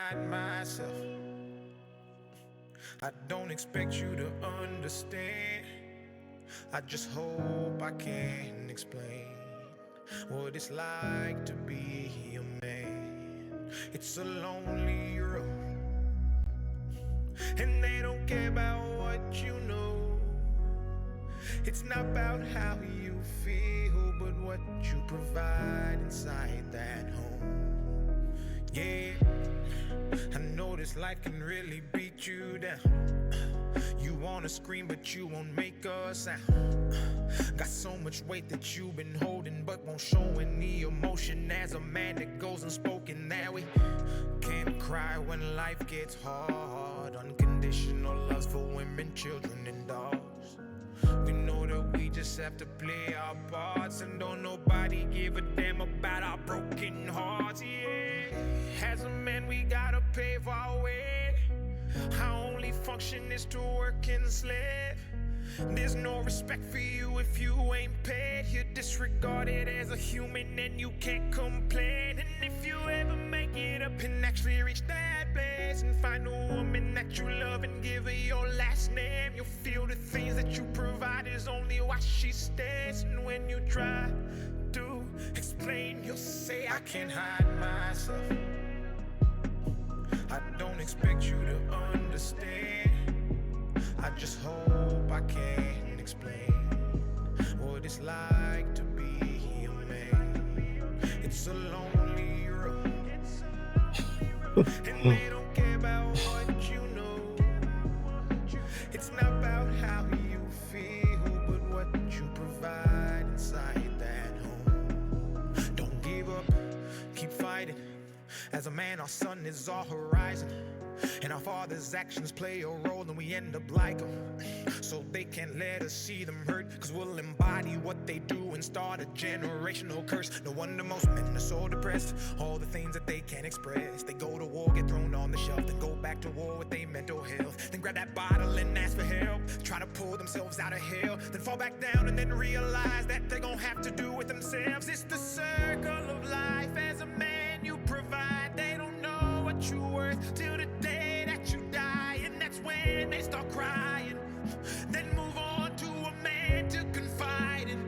hide myself. I don't expect you to understand. I just hope I can explain what it's like to be a man. It's a lonely road, and they don't care about what you know. It's not about how you feel, but what you provide inside that home. Yeah, I know this life can really beat you down. You wanna scream, but you won't make a sound. Got so much weight that you've been holding, but won't show any emotion. As a man that goes unspoken, that we can't cry when life gets hard. Unconditional loves for women, children, and dogs. We know that we just have to play our parts, and don't nobody give a damn about our broken hearts. Yeah, as a man we gotta pave our way. Our only function is to work and slave. There's no respect for you if you ain't paid. You're disregarded as a human and you can't complain. And if you ever make it up and actually reach that place and find a woman that you love and give her your last name, you'll feel the things that you provide is only why she stays. And when you try to explain, you'll say, I can't hide myself. I don't expect you to understand. I just hope I can explain what it's like to be a man. It's a lonely road, and they don't care about what you know. It's not about how you feel, but what you provide inside that home. Don't give up, keep fighting. As a man, our sun is our horizon, and our father's actions play a role, and we end up like them. So they can't let us see them hurt, cause we'll embody what they do and start a generational curse. No wonder most men are so depressed, all the things that they can't express. They go to war, get thrown on the shelf, then go back to war with their mental health. Then grab that bottle and ask for help, try to pull themselves out of hell, then fall back down and then realize that they're gonna have to do it themselves. It's the circle of life. As a man you provide, they don't know what you're worth till the day that you die, and that's when they start crying. Then move on to a man to confide in.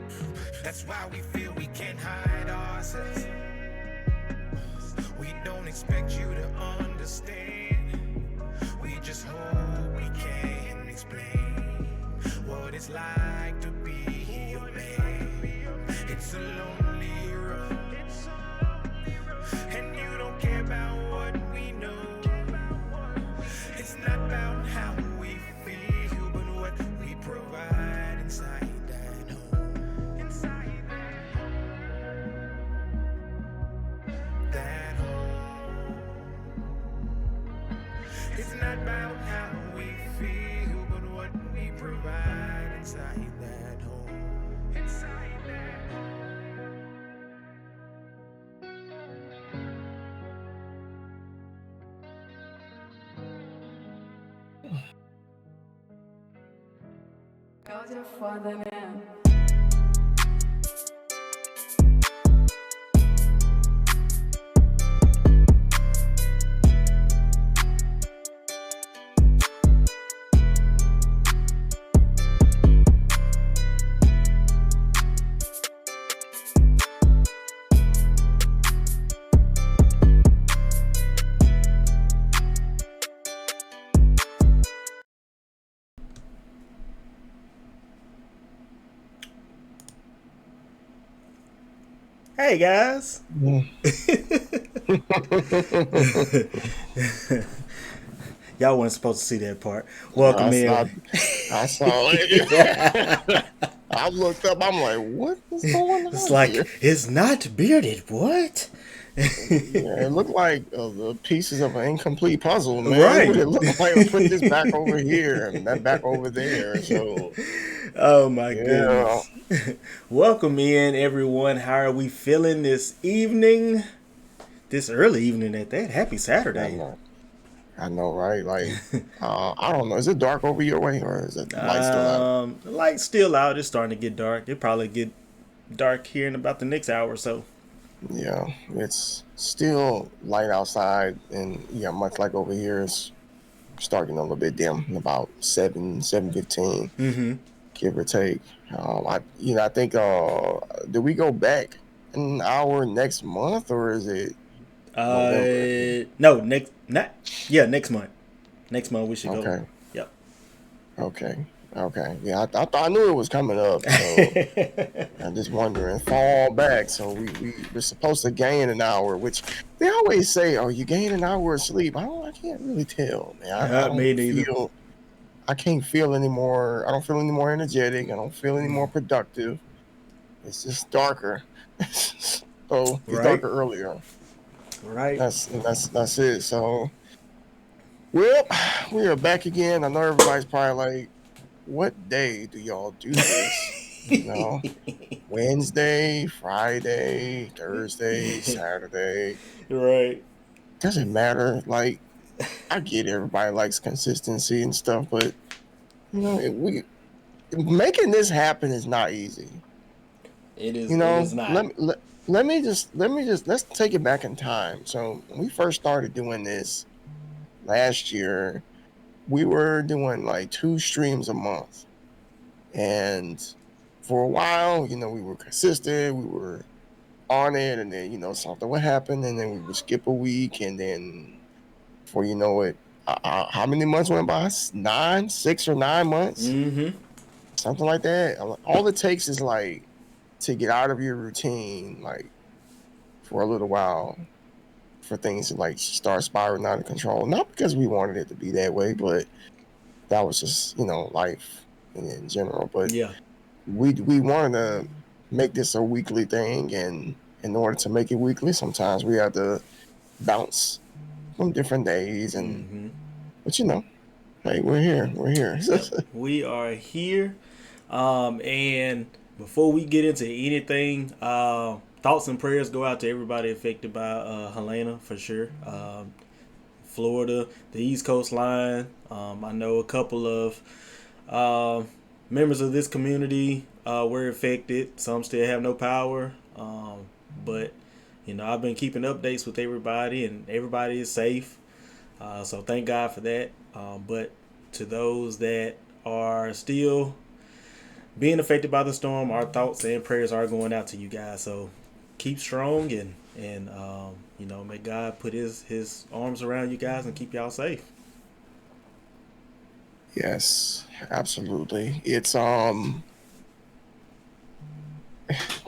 That's why we feel we can't hide ourselves. We don't expect you to understand. We just hope we can explain what it's like to be a man. It's a lonely road, and you don't care about what we know. It's not about how we feel, but what we provide inside that home. Inside that home. It's not about how we feel, but what we provide inside that home. Inside that home. Cause you're for the man. Hey guys. Y'all weren't supposed to see that part. Welcome in. I saw it. I looked up. I'm like, what is going on? It's like, here? it's not bearded. What? Yeah, it looked like the pieces of an incomplete puzzle, man. Right. It looked like I put this back over here and that back over there. So, Oh my yeah. goodness. Welcome in, everyone. How are we feeling this evening? This early evening at that. Happy Saturday. I know, right? Like, I don't know. Is it dark over your way, or is it the light still out? The light's still out. It's starting to get dark. It'll probably get dark here in about the next hour or so. Yeah, it's still light outside, and yeah, much like over here, it's starting a little bit dim, about 7:15, Mm-hmm. give or take. I think do we go back an hour next month, or is it November? No, next month. Next month we should go. Okay, Yep. okay, okay. Yeah, I thought I knew it was coming up, so I'm just wondering. Fall back, so we're supposed to gain an hour, which they always say, "Oh, you gain an hour of sleep." I can't really tell, man. I don't Me neither. feel. I can't feel anymore. I don't feel any more energetic. I don't feel any more productive. It's just darker. So it's Right. darker earlier. Right. That's it. So well, we are back again. I know everybody's probably like, "What day do y'all do this?" Wednesday, Friday, Thursday, Saturday. Right. Doesn't matter. Like I get everybody likes consistency and stuff, but we making this happen is not easy. It is. You It know, is not. let's take it back in time. So when we first started doing this last year, we were doing like 2 streams a month, and for a while, we were consistent. We were on it, and then something would happen, and then we would skip a week, and then before you know it, how many months went by? 6 or 9 months, Mm-hmm. something like that. All it takes is like to get out of your routine, like for a little while, for things to like start spiraling out of control. Not because we wanted it to be that way, but that was just life in general. But Yeah. we wanted to make this a weekly thing, and in order to make it weekly, sometimes we have to bounce from different days, and Mm-hmm. but hey, we're here. Yep. We are here. And before we get into anything, thoughts and prayers go out to everybody affected by Helena for sure. Florida, the East Coast line. I know a couple of uh, members of this community were affected. Some still have no power. But I've been keeping updates with everybody, and everybody is safe. So thank God for that. But to those that are still being affected by the storm, our thoughts and prayers are going out to you guys. So keep strong, and may God put his arms around you guys and keep y'all safe. Yes, absolutely. It's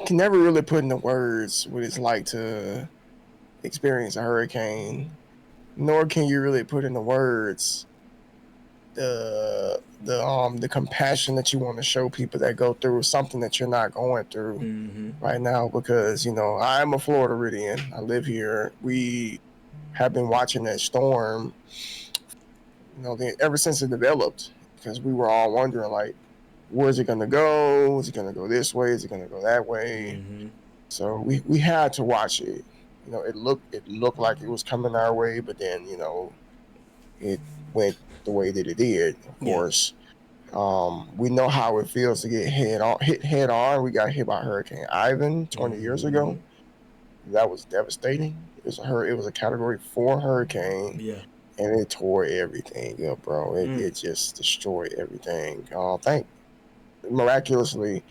can never really put into words what it's like to experience a hurricane, nor can you really put into words the compassion that you want to show people that go through something that you're not going through Mm-hmm. right now, because I'm a Floridian. I live here. We have been watching that storm, ever since it developed, because we were all wondering like, where's it gonna go? Is it gonna go this way? Is it gonna go that way? Mm-hmm. So we had to watch it. It looked like it was coming our way, but then it went the way that it did. Of Yeah. course, we know how it feels to get hit head on. We got hit by Hurricane Ivan 20 years Mm-hmm. ago. That was devastating. It was a Category 4 hurricane, Yeah. and it tore everything up, bro. It Mm. it just destroyed everything. Thank Miraculously,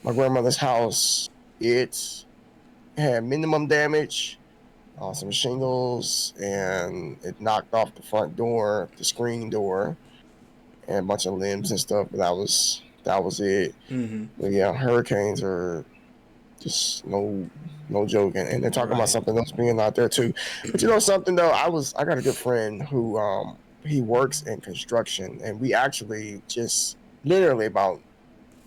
my grandmother's house, it had minimum damage, some shingles, and it knocked off the front door, the screen door, and a bunch of limbs and stuff. But that was it. Mm-hmm. But yeah, hurricanes are just no joking, and they're talking about Right. something else being out there too. But something though, I got a good friend who he works in construction, and we actually just literally about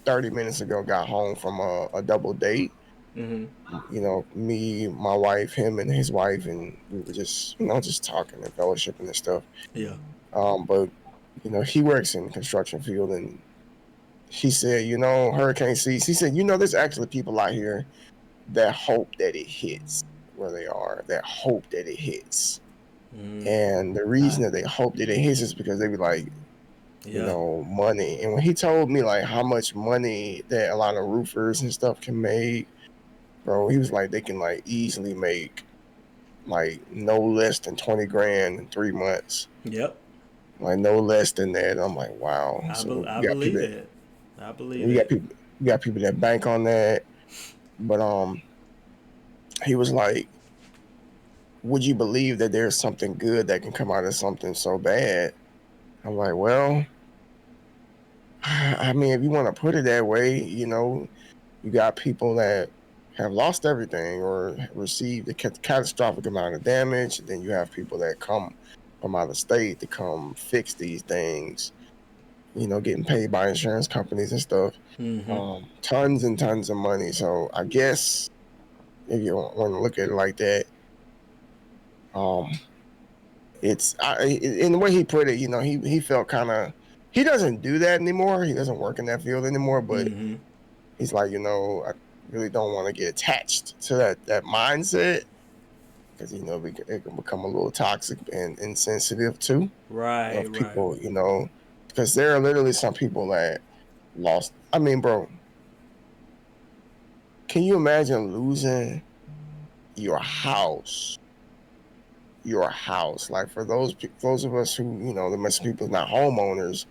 30 minutes ago got home from a double date. Mm-hmm. Me, my wife, him, and his wife, and we were just talking and fellowshipping and stuff. Yeah. But he works in the construction field, and he said, hurricane season. He said, there's actually people out here that hope that it hits where they are, that hope that it hits. Mm. And the I, reason that they hope that it hits is because they be like, yeah. money. And when he told me like how much money that a lot of roofers and stuff can make, bro. He was like, they can like easily make like no less than 20 grand in 3 months. Yep. Like no less than that. I'm like, wow. So I you got believe people, that. I believe you got that. people, you got people that bank on that. But he was like, would you believe that there's something good that can come out of something so bad? I'm like, well, I mean, if you want to put it that way, you got people that have lost everything or received a catastrophic amount of damage. Then you have people that come from out of state to come fix these things, getting paid by insurance companies and stuff. Mm-hmm. Tons and tons of money. So I guess if you want to look at it like that, um, in the way he put it, he felt kind of, he doesn't do that anymore. He doesn't work in that field anymore, but Mm-hmm. he's like, I really don't want to get attached to that mindset because it can become a little toxic and insensitive too Right. of Right. people, because there are literally some people that lost. I mean, bro, can you imagine losing your house? Your house, like for those of us who, the most people not homeowners,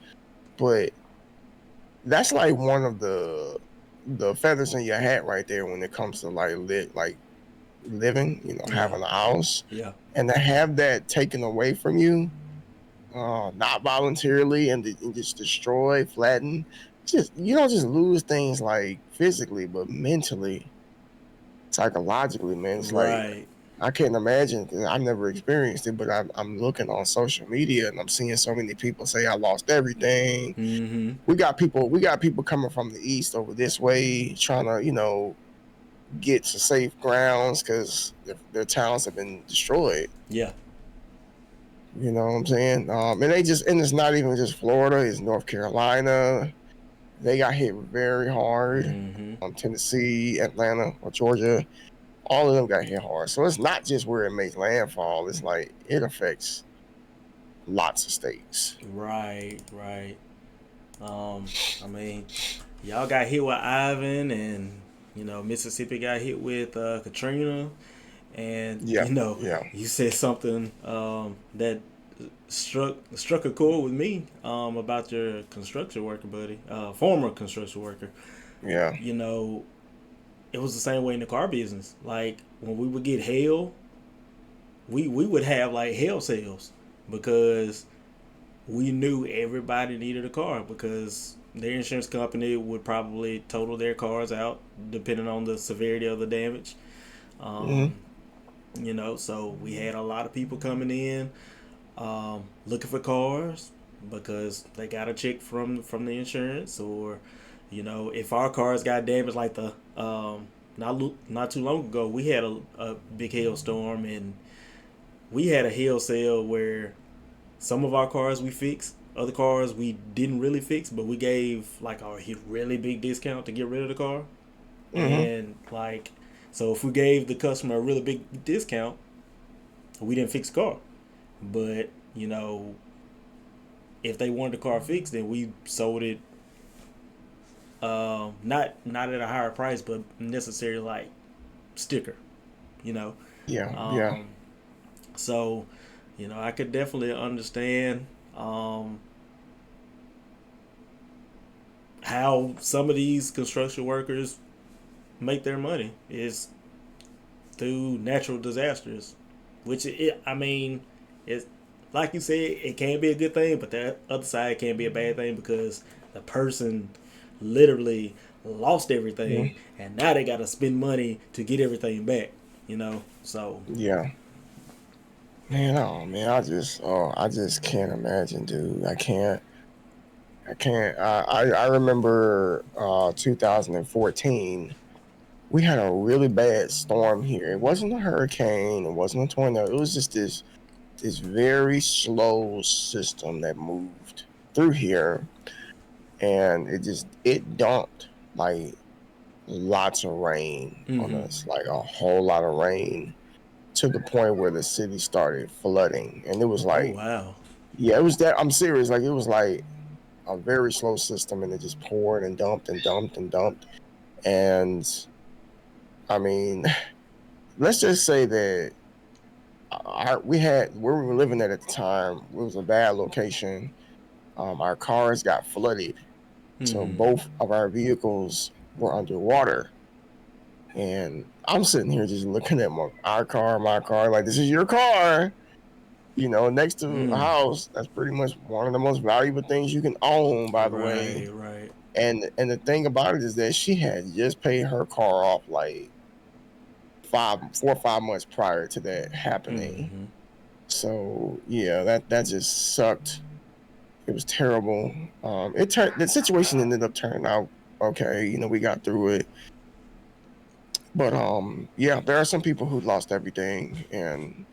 but that's like one of the feathers in your hat right there when it comes to like living, Yeah. having a house, Yeah. and to have that taken away from you, not voluntarily, and just destroy, flatten. It's just you don't just lose things like physically, but mentally, psychologically, man. It's like Right. I can't imagine. 'Cause I've never experienced it, but I'm looking on social media and I'm seeing so many people say I lost everything. Mm-hmm. We got people coming from the east over this way trying to get to safe grounds because their towns have been destroyed. Yeah. You know what I'm saying? And it's not even just Florida; it's North Carolina. They got hit very hard. Mm-hmm. Tennessee, Atlanta, or Georgia, all of them got hit hard. So it's not just where it makes landfall. It's like it affects lots of states. Right. Right. Um. I mean, y'all got hit with Ivan, and Mississippi got hit with Katrina, and Yeah, yeah, you said something that struck a chord with me about your construction worker buddy, former construction worker. yeah. You know, it was the same way in the car business. Like when we would get hail, we would have like hail sales because we knew everybody needed a car because their insurance company would probably total their cars out depending on the severity of the damage. Hmm. Um, so we had a lot of people coming in looking for cars because they got a check from the insurance, or if our cars got damaged, like the not too long ago we had a big hailstorm, and we had a hail sale where some of our cars we fixed, other cars we didn't really fix, but we gave like a really big discount to get rid of the car. Hmm. And like, so if we gave the customer a really big discount, we didn't fix the car. But if they wanted the car fixed, then we sold it. Not at a higher price, but necessarily like sticker. You know. Yeah, yeah. Um, so, I could definitely understand how some of these construction workers make their money is through natural disasters, which I mean, it's like you said, it can be a good thing, but the other side can be a bad thing because the person literally lost everything, Mhm. and now they got to spend money to get everything back. So Yeah. Man, oh man, I just can't imagine, dude. I can't. I can't. I remember 2014. We had a really bad storm here. It wasn't a hurricane. It wasn't a tornado. It was just this very slow system that moved through here, and it dumped like lots of rain on mm-hmm. us, like a whole lot of rain, to the point where the city started flooding, and it was Oh like, wow. yeah, it was that. I'm serious. Like it was like a very slow system, and it just poured and dumped and dumped and dumped. And I mean, let's just say that we had where we were living at the time. It was a bad location. Our cars got flooded, so Mm-hmm. both of our vehicles were underwater. And I'm sitting here just looking at my car, like this is your car. Next to a Mm. house, that's pretty much one of the most valuable things you can own, by the Right, way. right. And the thing about it is that she had just paid her car off like 4 or 5 months prior to that happening. Mm-hmm. So yeah, that just sucked. It was terrible. The situation ended up turning out okay. We got through it. But yeah, there are some people who lost everything, and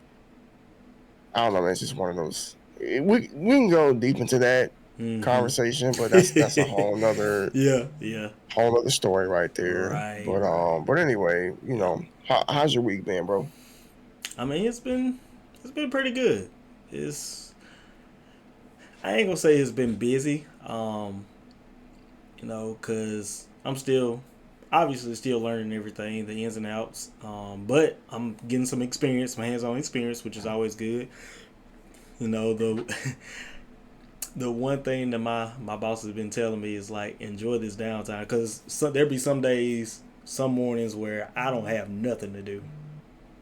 I don't know. It's just one of those. We can go deep into that Mm-hmm. conversation, but that's a Yeah, yeah. whole other story right there. Right, But right. anyway, Yeah. how's your week been, bro? I mean, it's been pretty good. It's I ain't gonna say it's been busy. Cause I'm still obviously still learning everything, the ins and outs. But I'm getting some experience, some hands-on experience, which is always good. The the one thing that my boss has been telling me is like enjoy this downtime because there be some days, some mornings where I don't have nothing to do.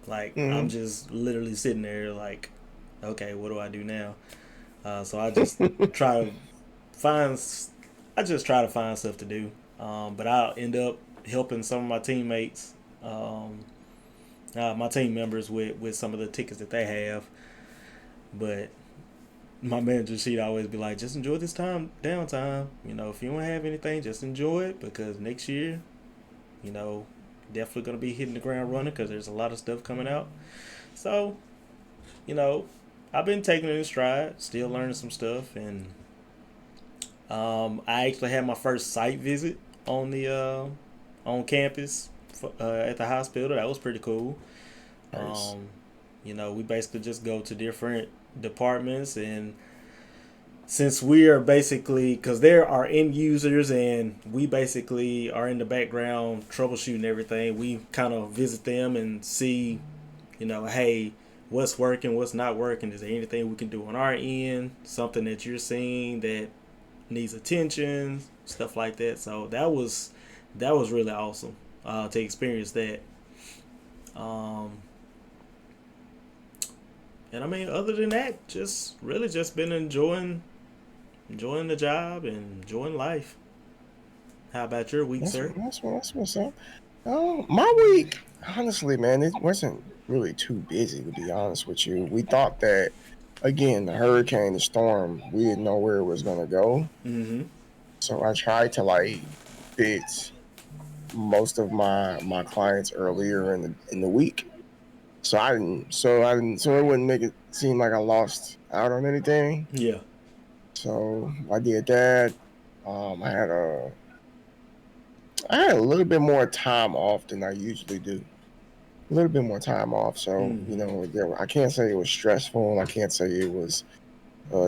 Like I'm Hmm. just literally sitting there like, okay, what do I do now? So try to find I just try to find stuff to do. But I'll end up helping some of my teammates, my team members with some of the tickets that they have. But my manager, she'd always be like, just enjoy this downtime. If you don't have anything, just enjoy it because next year, you know, definitely gonna be hitting the ground running because there's a lot of stuff coming out. So, you know, I've been taking it in stride, still learning some stuff, and I actually had my first site visit on the on campus at the hospital. That was pretty cool. Nice. Um, we basically just go to different departments, and since we are basically because there are end users and we basically are in the background troubleshooting everything, we kind of visit them and see, hey, what's working, what's not working, is there anything we can do on our end, something that you're seeing that needs attention, stuff like that. So that was really awesome to experience that. Um, and I mean, other than that, just really just been enjoying the job and enjoying life. How about your week, That's sir? that's what's up. My week, honestly, man, it wasn't really too busy to be honest with you. We thought that again, the hurricane, the storm, we didn't know where it was gonna go. Mm-hmm. So I tried to like fit most of my clients earlier in the week. So it wouldn't make it seem like I lost out on anything. Yeah. So I did that. Um, I had a I had a little bit more time off than I usually do. A little bit more time off. So, Mm-hmm. I can't say it was stressful. I can't say it was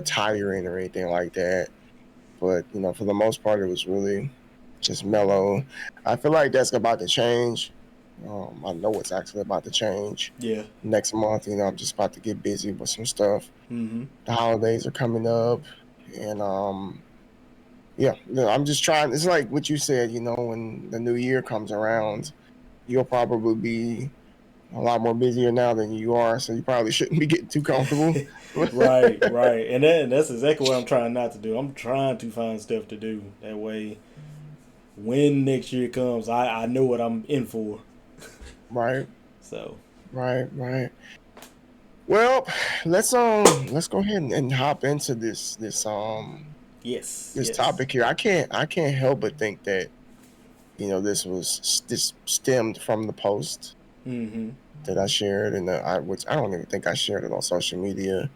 tiring or anything like that. But, for the most part, it was really just mellow. I feel like that's about to change. I know it's actually about to change Yeah. next month. I'm just about to get busy with some stuff. Mm-hmm. The holidays are coming up. And, yeah, I'm just trying. It's like what you said, when the new year comes around, you'll probably be a lot more busier now than you are, so you probably shouldn't be getting too comfortable. Right, right. And that's exactly what I'm trying not to do. I'm trying to find stuff to do. That way, when next year comes, I know what I'm in for. Right, So, right. Well, let's go ahead and hop into yes, this yes. topic here. I can't help but think that this stemmed from the post Mm-hmm. that I shared, and which I don't even think I shared it on social media.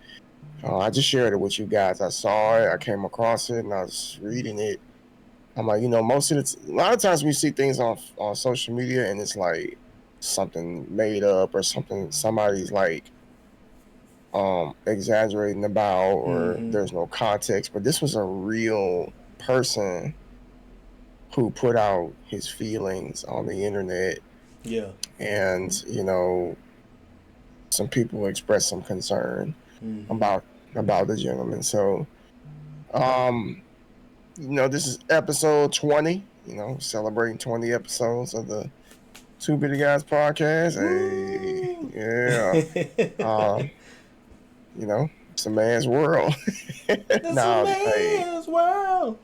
I just shared it with you guys. I saw it, I came across it, and I was reading it. I'm like, a lot of times we see things on social media, and it's like something made up or something somebody's like exaggerating about, or Mm-hmm. there's no context. But this was a real person who put out his feelings on the internet, Yeah. and some people expressed some concern Mm-hmm. about the gentleman. So, um, this is episode 20. Celebrating 20 episodes of the Two Bitty Guys podcast. Hey, Woo! yeah. Um, it's a man's world. That's a Now, hey, man's world.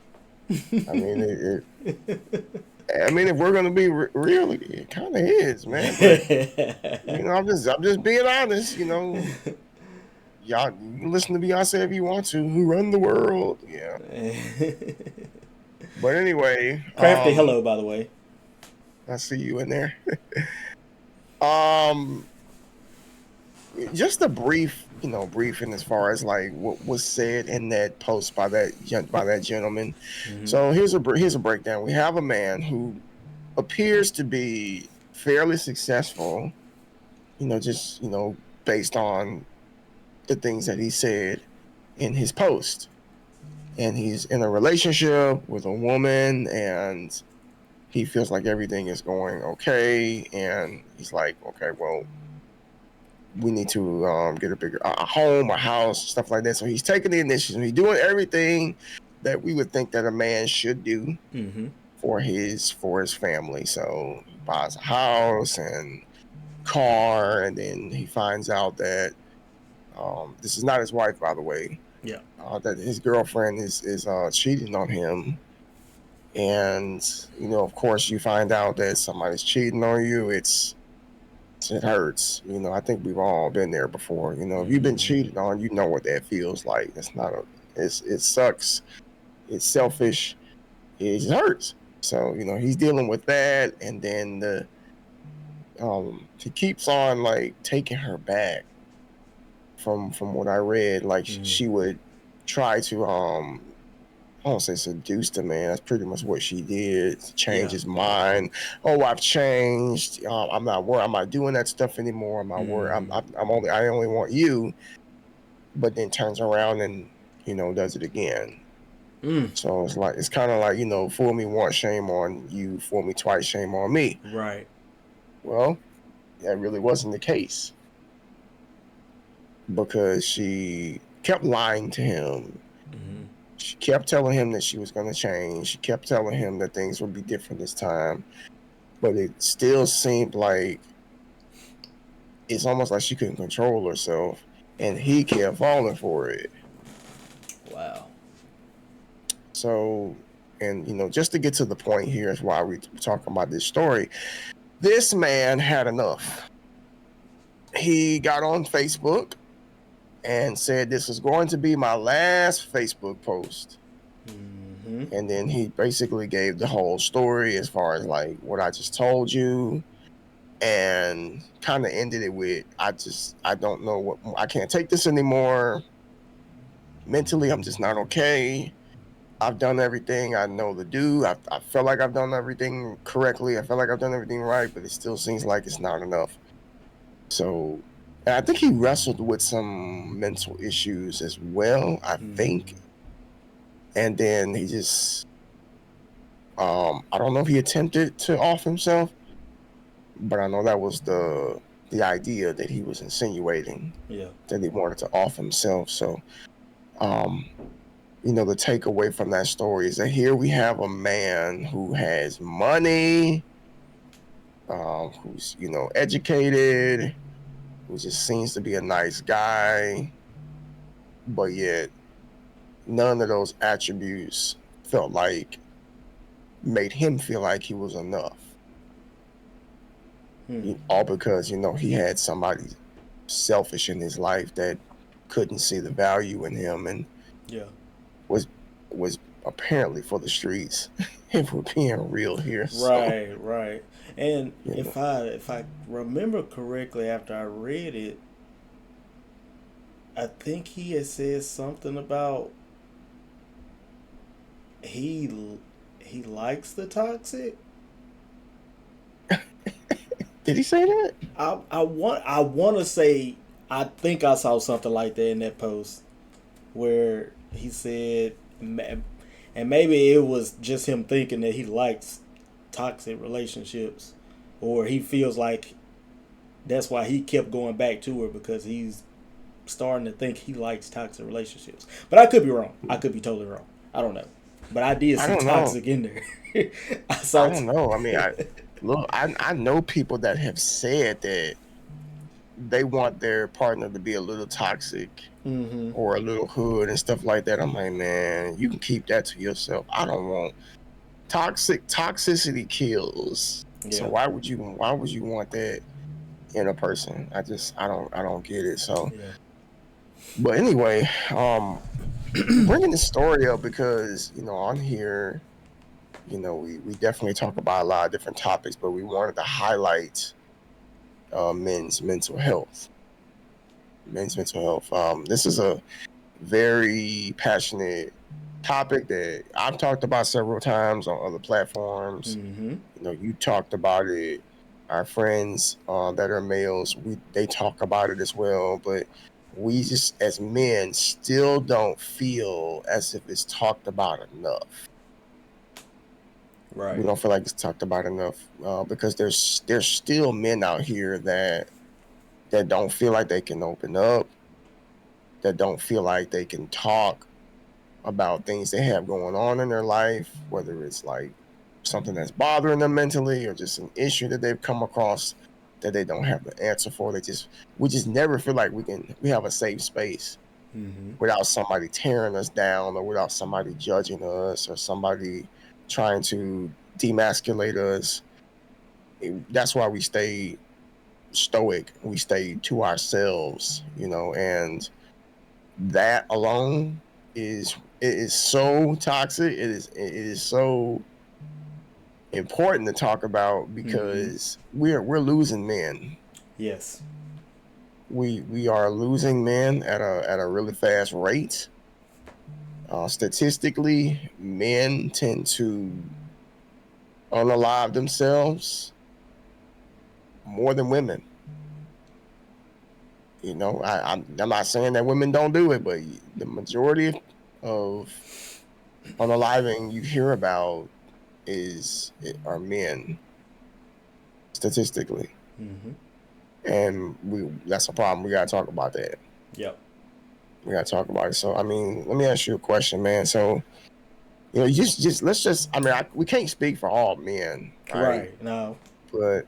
I mean, if we're gonna be real, it kind of is, man. But I'm just being honest. Y'all, you can listen to Beyonce if you want to. Who run the world? Yeah. But anyway, Crafty, hello, by the way. I see you in there. um, just a briefing as far as like what was said in that post by that gentleman. Mm-hmm. So here's a breakdown. We have a man who appears to be fairly successful. Just based on the things that he said in his post, and he's in a relationship with a woman, and he feels like everything is going okay, and he's like, okay, well, we need to get a home, a house, stuff like that. So he's taking the initiative. He's doing everything that we would think that a man should do Mm-hmm. for his family. So he buys a house and car, and then he finds out that this is not his wife, by the way. Yeah. That his girlfriend is cheating on him, and of course, you find out that somebody's cheating on you. It hurts. I think we've all been there before. If you've been Mm-hmm. cheated on, you know what that feels like. It's not a. It sucks. It's selfish. It just hurts. So he's dealing with that, and then he keeps on like taking her back. From what I read, like Mm-hmm. she would try to I don't say seduce the man. That's pretty much what she did to change Yeah. his mind. Oh, I've changed. I'm not worried. I'm not doing that stuff anymore. I'm not worried. Mm-hmm. I only want you. But then turns around and does it again. Mm. So it's kind of like fool me once, shame on you. Fool me twice, shame on me. Right. Well, that really wasn't the case, because she kept lying to him. Mm-hmm. She kept telling him that she was going to change. She kept telling him that things would be different this time. But it still seemed like it's almost like she couldn't control herself. And he kept falling for it. Wow. So, and just to get to the point here is why we're talking about this story. This man had enough. He got on Facebook and said, this is going to be my last Facebook post. Mm-hmm. And then he basically gave the whole story as far as like what I just told you, and kind of ended it with, I don't know what, I can't take this anymore. Mentally, I'm just not okay. I've done everything I know to do. I feel like I've done everything correctly. I feel like I've done everything right, but it still seems like it's not enough. So, and I think he wrestled with some mental issues as well, I think. And then he just, I don't know if he attempted to off himself, but I know that was the idea that he was insinuating, Yeah. that he wanted to off himself. So, the takeaway from that story is that here we have a man who has money, who's educated, who just seems to be a nice guy, but yet none of those attributes felt like made him feel like he was enough. All because he had somebody selfish in his life that couldn't see the value in him, and Yeah. was apparently for the streets. If we're being real here, Right. Right. And you know. if I remember correctly, after I read it, I think he had said something about he likes the toxic. Did he say that? I want to say I think I saw something like that in that post where he said, and maybe it was just him thinking that he likes toxic relationships, or he feels like that's why he kept going back to her, because he's starting to think he likes toxic relationships. But I could be wrong. I could be totally wrong. I don't know. But I did I see don't know. toxic in there. I I saw. don't know. I mean, I know people that have said that they want their partner to be a little toxic Mm-hmm. or a little hood and stuff like that. I'm like, man, you can keep that to yourself. I don't want toxicity kills. So Yeah. why would you want that in a person? I don't get it. So, Yeah. but anyway, bringing the story up because on here, we definitely talk about a lot of different topics, but we wanted to highlight men's mental health. Men's mental health. This is a very passionate topic that I've talked about several times on other platforms. Mm-hmm. You talked about it. Our friends that are males, they talk about it as well, but we just as men still don't feel as if it's talked about enough. We Right. don't feel like it's talked about enough because there's still men out here that don't feel like they can open up, that don't feel like they can talk about things they have going on in their life, whether it's like something that's bothering them mentally or just an issue that they've come across that they don't have the answer for. We just never feel like we have a safe space Mm-hmm. without somebody tearing us down or without somebody judging us or somebody trying to demasculate us. That's why we stay stoic. We stay to ourselves, and that alone is so toxic. It is so important to talk about Mm-hmm. because we're losing men. Yes. We are losing men at a really fast rate. Statistically, men tend to unalive themselves more than women. I'm not saying that women don't do it, but the majority of unaliving you hear about are men statistically, Mm-hmm. and that's a problem. We gotta talk about that. Yep. We gotta talk about it. So, I mean, let me ask you a question, man. So, just let's just. I mean, we can't speak for all men, right? Right. No. But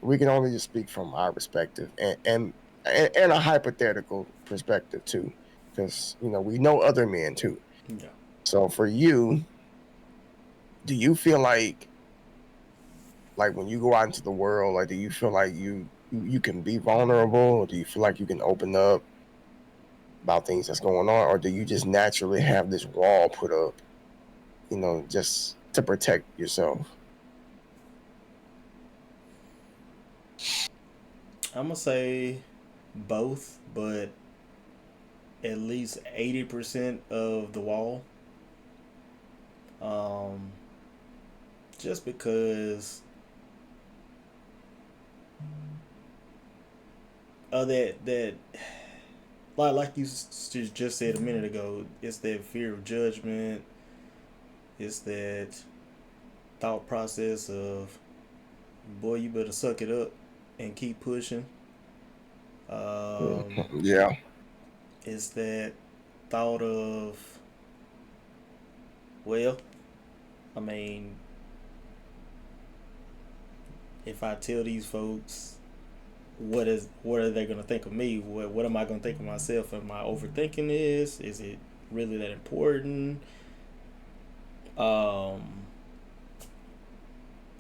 we can only just speak from our perspective and a hypothetical perspective too, because we know other men too. Yeah. So, for you, do you feel like when you go out into the world, like do you feel like you can be vulnerable, or do you feel like you can open up about things that's going on, or do you just naturally have this wall put up, just to protect yourself? I'm gonna say both, but at least 80% of the wall. Um, just because of that like you just said a minute ago, it's that fear of judgment. It's that thought process of, boy, you better suck it up and keep pushing. Um, Yeah, it's that thought of, well, I mean, if I tell these folks, what are they gonna think of me? What am I gonna think of myself? Am I overthinking this? Is it really that important? Um,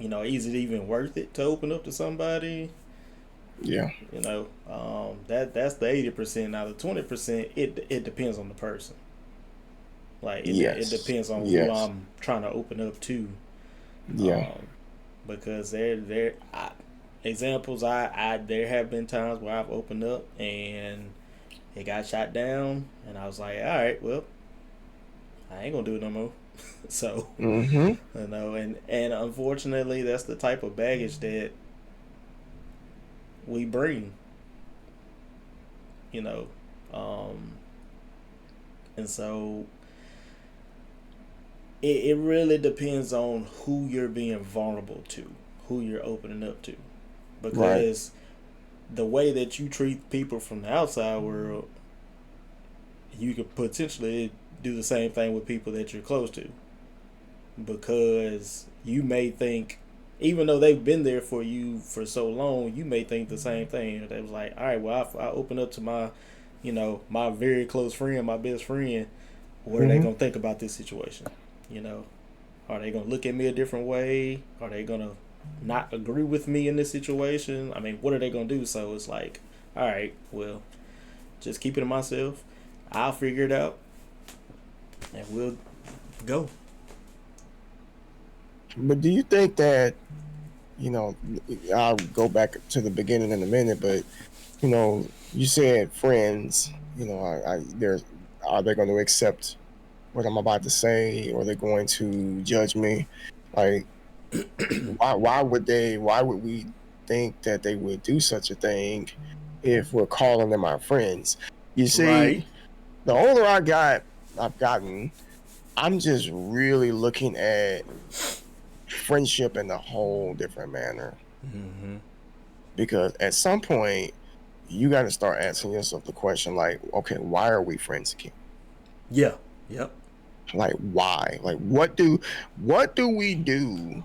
is it even worth it to open up to somebody? yeah, That's the 80%. Now the 20%, it depends on the person. Like it yes, depends on who yes, I'm trying to open up to. yeah, Um, because examples, I there have been times where I've opened up and it got shot down, and I was like, all right, well, I ain't gonna do it no more. So, mm-hmm, and unfortunately, that's the type of baggage that we bring, you know, um, and so it really depends on who you're being vulnerable to, who you're opening up to, Right. because the way that you treat people from the outside world, you could potentially do the same thing with people that you're close to, because you may think, even though they've been there for you for so long, you may think the same thing. They was like, all right, well, I open up to my, my very close friend, my best friend. What are they Hmm. gonna think about this situation? You know, are they gonna look at me a different way? Are they gonna not agree with me in this situation? I mean, what are they gonna do? So it's like, all right, well, just keep it to myself. I'll figure it out, and we'll go. But do you think that, you know, I'll go back to the beginning in a minute, but you said friends, there's, are they going to accept what I'm about to say, or they're going to judge me? Like, why would we think that they would do such a thing if we're calling them our friends? You Right. see, the older I've gotten, I'm just really looking at friendship in a whole different manner, Mm-hmm. because at some point you got to start asking yourself the question, like, okay, why are we friends again? Yeah. Yep. Like, why? Like, what do we do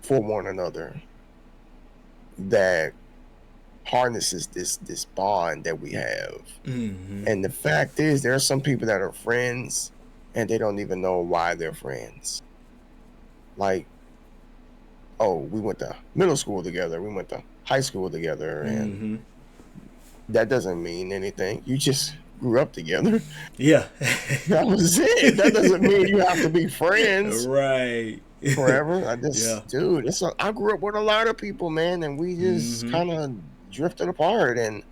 for one another that harnesses this bond that we have? Mm-hmm. And the fact is, there are some people that are friends and they don't even know why they're friends. Like, oh, we went to middle school together, we went to high school together, and Mm-hmm. that doesn't mean anything. You just grew up together. Yeah. That was it. That doesn't mean you have to be friends Right. forever. Yeah. Dude, I grew up with a lot of people, man, and we just Mm-hmm. kind of drifted apart, and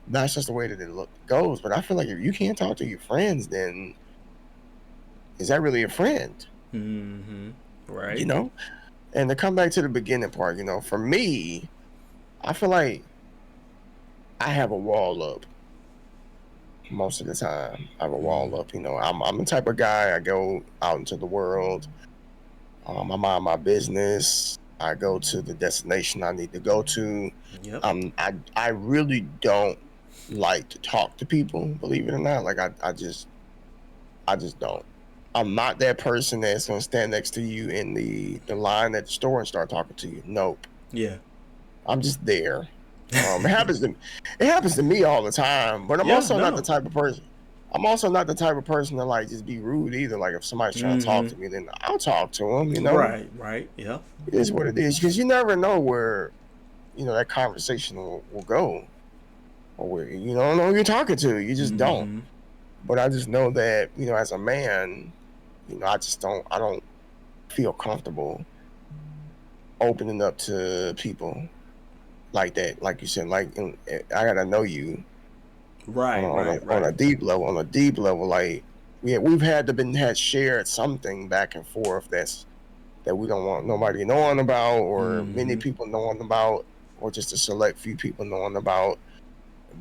that's just the way that goes. But I feel like if you can't talk to your friends, then is that really a friend? Mm-hmm. You Right. know? And to come back to the beginning part, for me, I feel like I have a wall up most of the time. I have a wall up. I'm the type of guy, I go out into the world. I mind my business. I go to the destination I need to go to. Yep. I really don't like to talk to people, believe it or not. Like, I just don't. I'm not that person that's gonna stand next to you in the line at the store and start talking to you. Nope. Yeah. I'm just there. It happens to me all the time, but I'm Yeah. also not the No. type of person. I'm also not the type of person to, like, just be rude either. Like, if somebody's trying to talk Mm-hmm. to me, then I'll talk to them. Right. Right. Yeah. It is what it is, because you never know where that conversation will go, or where you don't know who you're talking to. You just don't. Mm-hmm. But I just know that as a man, I don't feel comfortable opening up to people like that. Like you said, like, I gotta know you on Right. a, on Right. a on Right. a deep level. On a deep level, like, we've had shared something back and forth that we don't want nobody knowing about, or many Mm-hmm. people knowing about, or just a select few people knowing about.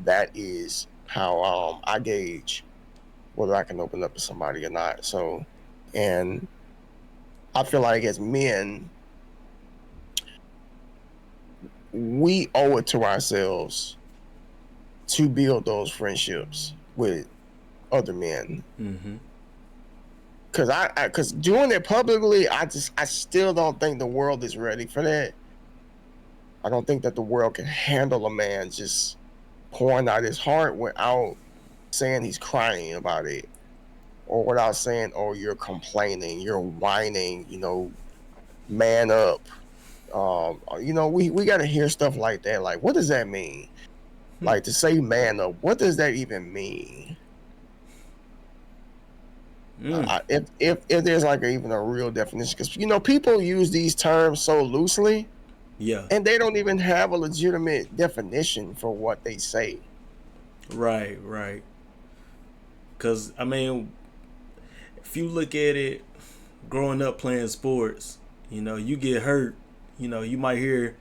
That is how I gauge whether I can open up to somebody or not. So, and I feel like as men, we owe it to ourselves to build those friendships with other men. Mm-hmm. Because doing it publicly, I still don't think the world is ready for that. I don't think that the world can handle a man just pouring out his heart without saying he's crying about it, or without saying, oh, you're complaining, you're whining, man up. We got to hear stuff like that. Like, what does that mean? Hmm. Like, to say man up, what does that even mean? Mm. If there's, like, even a real definition, because people use these terms so loosely, Yeah. and they don't even have a legitimate definition for what they say. Right. Right. Because I mean, if you look at it, growing up playing sports, you get hurt. You might hear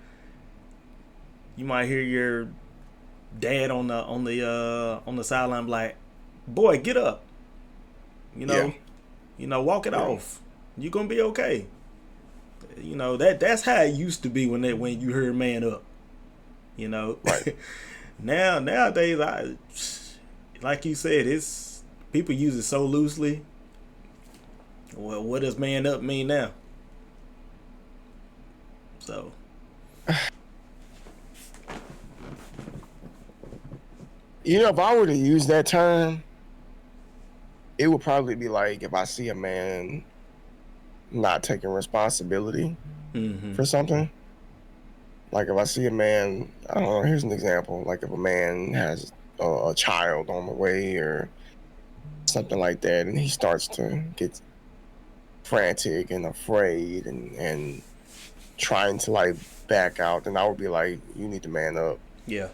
your dad on the sideline like, "Boy, get up." You Yeah, know, walk it yeah, off. You gonna be okay. You know, that's how it used to be when you heard man up. You know, Right. nowadays, like you said, it's people use it so loosely. Well, what does man up mean now? So You know, if I were to use that term, it would probably be like if I see a man not taking responsibility for something. Like if I see a man, I don't know, here's an example. Like if a man has a child on the way or something like that, and he starts to get frantic and afraid and trying to like back out, then I would be like, you need to man up. yeah,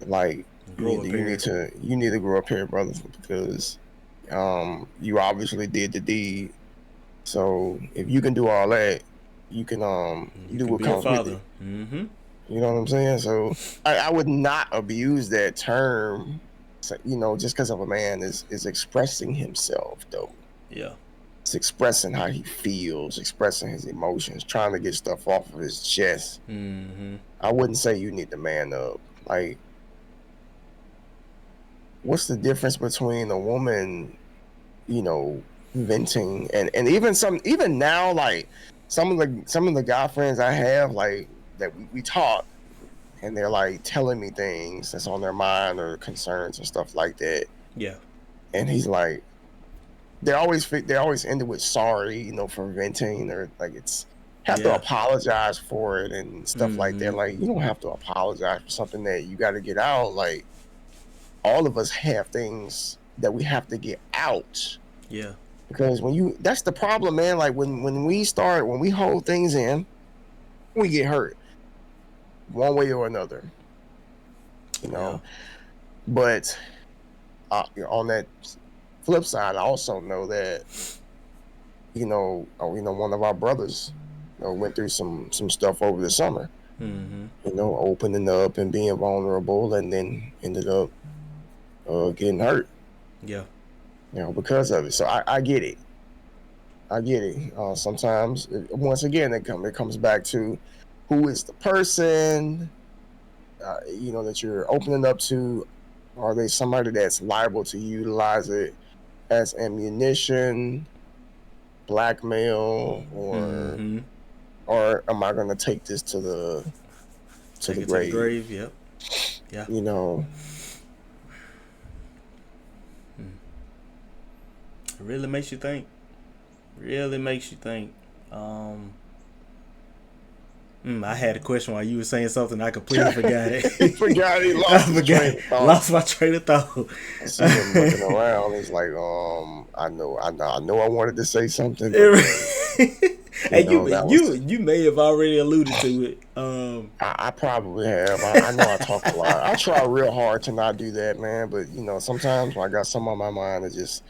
Like grow up here. you need to grow up here, brother, because you obviously did the deed. So if you can do all that, you can You do can what be a comes with father. it. You know what I'm saying? So I would not abuse that term. So, you know, just because of a man is expressing himself though. Yeah, It's expressing how he feels, expressing his emotions, trying to get stuff off of his chest. I wouldn't say you need to man up. Like, what's the difference between a woman, you know, venting and even now, like some of the guy friends I have, like that we talk and they're like telling me things that's on their mind or concerns and stuff like that. yeah, And he's like, they always end it with sorry, you know, for venting or like it's have to yeah. apologize for it and stuff like that. Like you don't have to apologize for something that you got to get out. Like all of us have things that we have to get out. Yeah. Because that's the problem, man. Like when we hold things in, we get hurt one way or another, you know. But on that flip side, I also know that one of our brothers went through some stuff over the summer. You know, opening up and being vulnerable, and then ended up getting hurt. Yeah. You know, because of it. So I get it. I get it. Sometimes, once again, it comes back to who is the person, that you're opening up to. Are they somebody that's liable to utilize it as ammunition, blackmail, or am I going to take this to the Take it to the grave? grave. Yep. Yeah. You know. It really makes you think. Really makes you think. I had a question while you were saying something. I completely forgot it. Forgot he lost my train of thought. I see him looking around. He's like, I know I wanted to say something. And you may have already alluded to it. I probably have. I know I talk a lot. I try real hard to not do that, man. But sometimes when I got something on my mind, it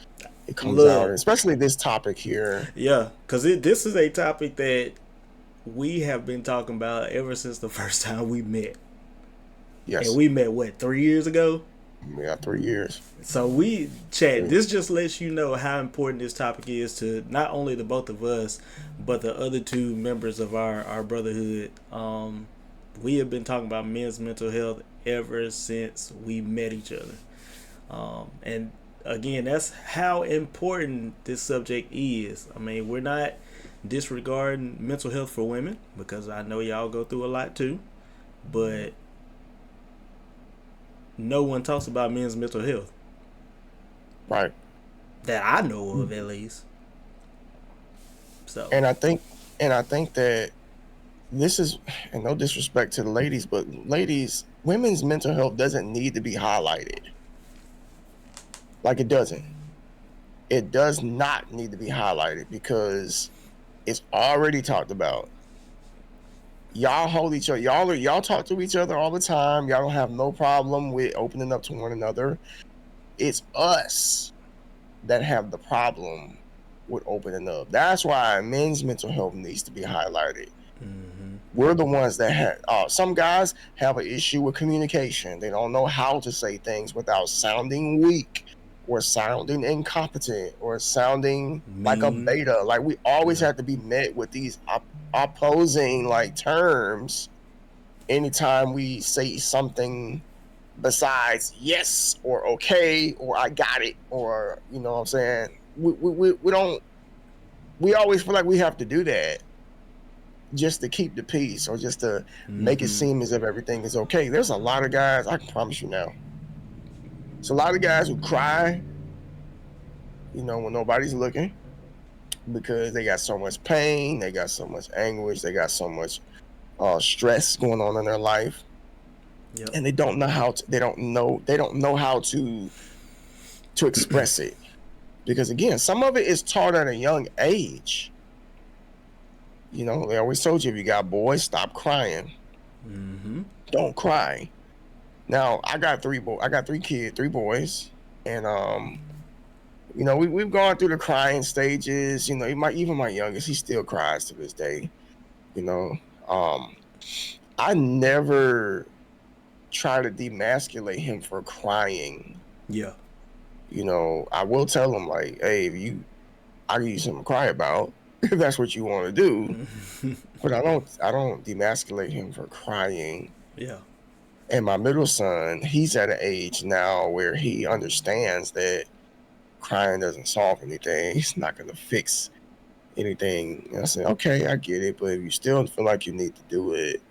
comes out. Especially this topic here. Yeah, because this is a topic that we have been talking about ever since the first time we met. Yes. And we met, 3 years ago? Yeah, 3 years. So we chat. This just lets you know how important this topic is to not only the both of us, but the other two members of our brotherhood. We have been talking about men's mental health ever since we met each other. And again, that's how important this subject is. I mean, we're not disregarding mental health for women, because I know y'all go through a lot too, but no one talks about men's mental health, right? That I know of, at least. So, and I think that this is, and no disrespect to the ladies, but women's mental health doesn't need to be highlighted. Like it doesn't. It does not need to be highlighted because it's already talked about. Y'all hold each other. Y'all talk to each other all the time. Y'all don't have no problem with opening up to one another. It's us that have the problem with opening up. That's why men's mental health needs to be highlighted. We're the ones that have. Some guys have an issue with communication. They don't know how to say things without sounding weak or sounding incompetent or sounding like a Mean. beta. Like we always Yeah. have to be met with these opposing like terms anytime we say something besides yes or okay or I got it, or you know what I'm saying. We don't. We always feel like we have to do that just to keep the peace or just to make it Mm-hmm. seem as if everything is okay. There's a lot of guys, I can promise you now. It's a lot of guys who cry, you know, when nobody's looking because they got so much pain, they got so much anguish, they got so much stress going on in their life, Yep. and they don't know how to. They don't know how to express it because again, some of it is taught at a young age. You know, they always told you if you got boys, stop crying. Mm-hmm. Don't cry. Now I got I got three kids, three boys, and you know, we've gone through the crying stages. You know, even my youngest, he still cries to this day. You know, um, I never try to demasculate him for crying. Yeah. You know, I will tell him like, hey, I give you something to cry about if that's what you want to do. But I don't demasculate him for crying. Yeah. And my middle son, he's at an age now where he understands that crying doesn't solve anything. He's not going to fix anything. And I said, okay, I get it. But if you still feel like you need to do it,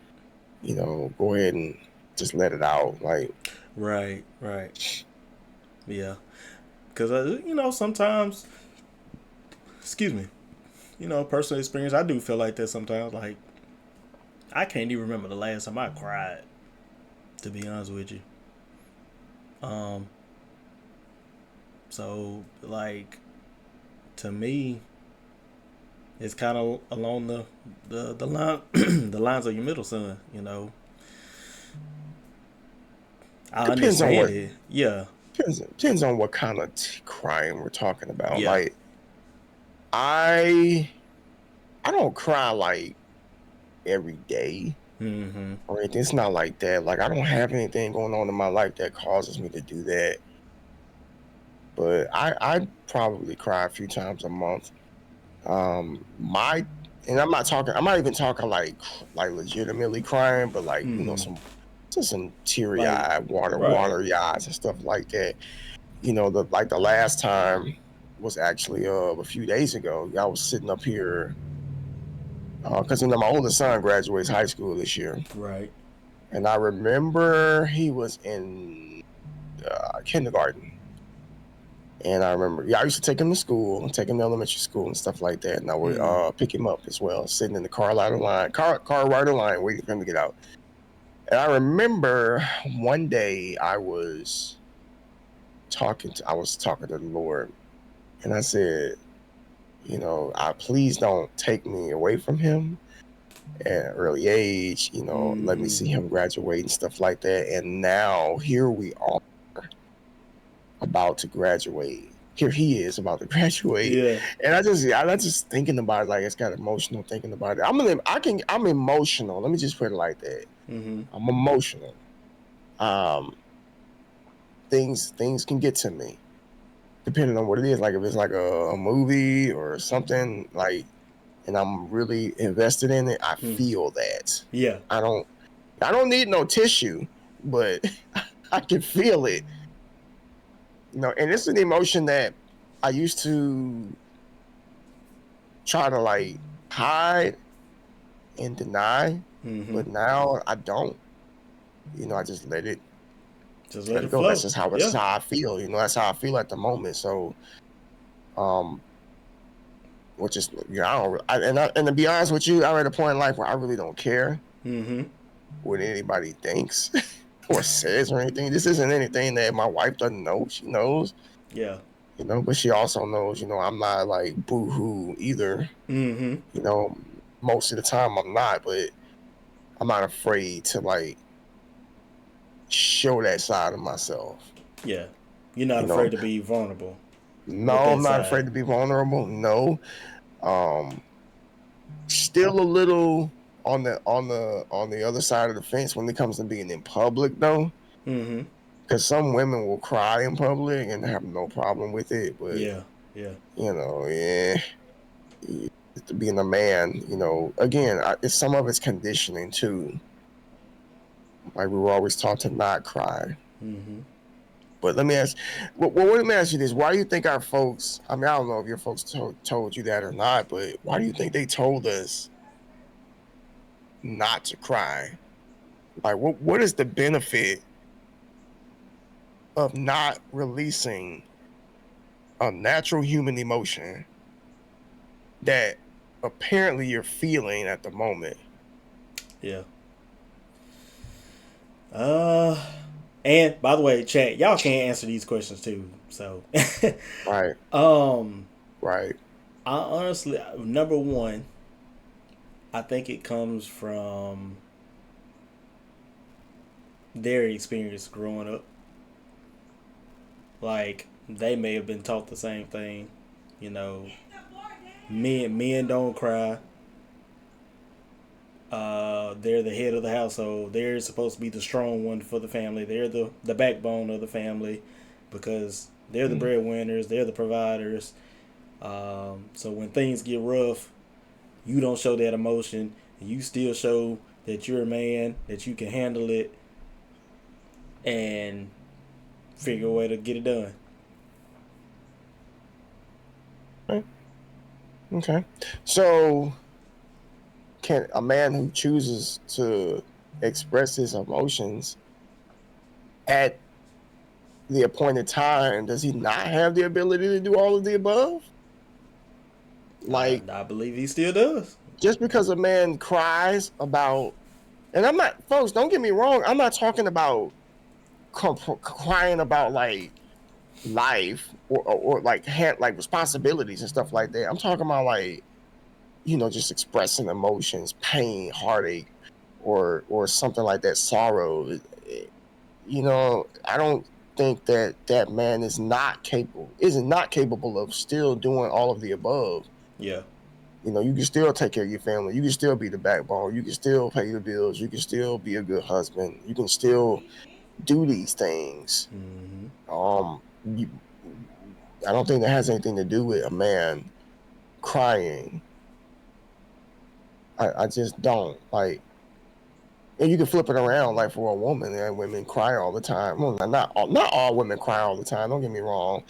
you know, go ahead and just let it out. Like, Right. Right. Yeah. Because you know, sometimes, excuse me, you know, personal experience, I do feel like that sometimes. Like I can't even remember the last time I cried. To be honest with you. Um. So like, to me, it's kind of along the line the lines of your middle son. You know, I depends on understand what it. Yeah. depends on what kind of crying we're talking about. Yeah. Like, I I don't cry like every day Mm-hmm. or anything. It's not like that. Like, I don't have anything going on in my life that causes me to do that. But I probably cry a few times a month. My and I'm not even talking like legitimately crying, but like, you know, Mm-hmm. some teary Like, eyed right. water eyes and stuff like that. You know, the last time was actually a few days ago. I was sitting up here because you know my oldest son graduates high school this year, Right. and I remember he was in kindergarten. And I remember, yeah, I used to take him to school, take him to elementary school and stuff like that. And I would Mm. pick him up as well, sitting in the car rider line, waiting for him to get out. And I remember one day I was talking to the Lord, and I said, you know, please don't take me away from him at an early age. You know, let me Mm-hmm. see him graduate and stuff like that. And now here we are about to graduate. Here he is about to graduate, Yeah. and I just thinking about it, like it's got emotional thinking about it. I'm emotional. Let me just put it like that. Mm-hmm. I'm emotional. Um, things can get to me depending on what it is. Like if it's like a movie or something like, and I'm really invested in it, I Mm. feel that. Yeah. I don't I don't need no tissue, but I can feel it. You know, and it's an emotion that I used to try to like hide and deny, Mm-hmm. but now I don't. You know, I just Just let let it it go. flow. That's Yeah. how I feel. You know, that's how I feel at the moment. So, um, which is you know, and to be honest with you, I'm at a point in life where I really don't care Mm-hmm. what anybody thinks or says or anything. This isn't anything that my wife doesn't know. She knows, Yeah. you know, but she also knows, you know, I'm not like boo-hoo either. Mm-hmm. You know, most of the time I'm not, but I'm not afraid to like show that side of myself. Yeah. You're not You know, afraid to be vulnerable with no, that I'm not side. afraid to be vulnerable. No, um, still a little on the other side of the fence when it comes to being in public though. Mm-hmm. Because some women will cry in public and have no problem with it, but Yeah. yeah, being a man, again, some of it's conditioning too. Like we were always taught to not cry. Mm-hmm. But let me ask, let me ask you this: why do you think our folks? I mean, I don't know if your folks told you that or not, but why do you think they told us not to cry? Like, what is the benefit of not releasing a natural human emotion that apparently you're feeling at the moment? Yeah. Uh, and by the way, chat, y'all can't answer these questions too. So, Right, um, right. I honestly, number one, I think it comes from their experience growing up. Like they may have been taught the same thing. You know, men don't cry. They're the head of the household. They're supposed to be the strong one for the family. They're the backbone of the family because they're the Mm. breadwinners. They're the providers. So when things get rough, you don't show that emotion. You still show that you're a man, that you can handle it, and figure a way to get it done. Okay. So, can a man who chooses to express his emotions at the appointed time, does he not have the ability to do all of the above? Like, I believe he still does. just because a man cries about, and I'm not, folks, don't get me wrong, I'm not talking about crying about like life or like like responsibilities and stuff like that. I'm talking about like, just expressing emotions, pain, heartache, or something like that, sorrow. I don't think that man is not capable of still doing all of the above. Yeah. You can still take care of your family. You can still be the backbone. You can still pay the bills. You can still be a good husband. You can still do these things. Mm-hmm. Um, you, I don't think that has anything to do with a man crying. I just don't like. And you can flip it around, like for a woman, and women cry all the time. Well, not all women cry all the time. Don't get me wrong.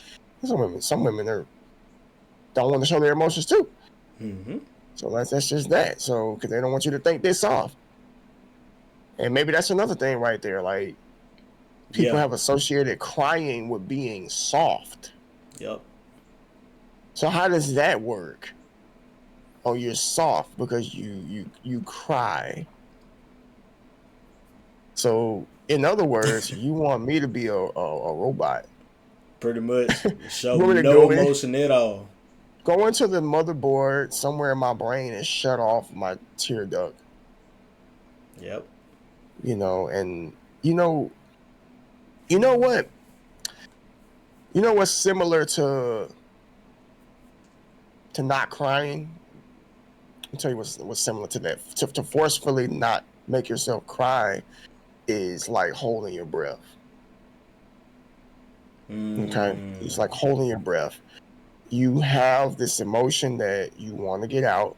Some women don't want to show their emotions too. Mm-hmm. So that's just that. So because they don't want you to think they're soft. And maybe that's another thing right there. Like people Yeah. have associated crying with being soft. Yep. So how does that work? Oh, you're soft because you cry. So in other words, you want me to be a robot. Pretty much show You want me to no emotion at all. go into the motherboard somewhere in my brain and shut off my tear duct, Yep. and you know, you know what? You know what's similar to not crying? I'll tell you what's similar to that. To forcefully not make yourself cry is like holding your breath. Okay? It's like holding your breath. You have this emotion that you want to get out,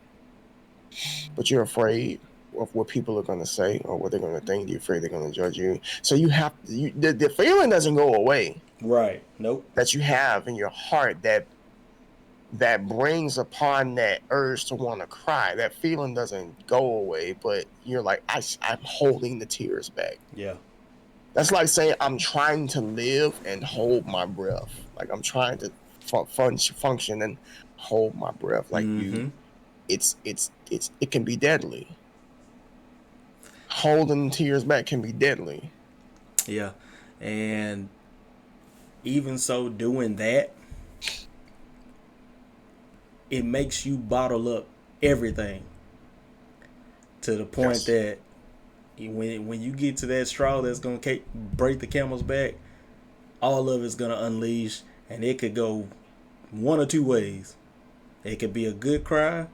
but you're afraid of what people are going to say or what they're going to think. You're afraid they're going to judge you. So the feeling doesn't go away Right. Nope. that you have in your heart that brings upon that urge to want to cry. That feeling doesn't go away, but you're like, I'm holding the tears back. Yeah. That's like saying I'm trying to live and hold my breath. Like I'm trying to function and hold my breath. Like Mm-hmm. it can be deadly. Holding tears back can be deadly. Yeah. And even so, doing that, it makes you bottle up everything to the point Yes. that when you get to that straw that's gonna break the camel's back, all of it's gonna unleash, and it could go one or two ways. It could be a good cry,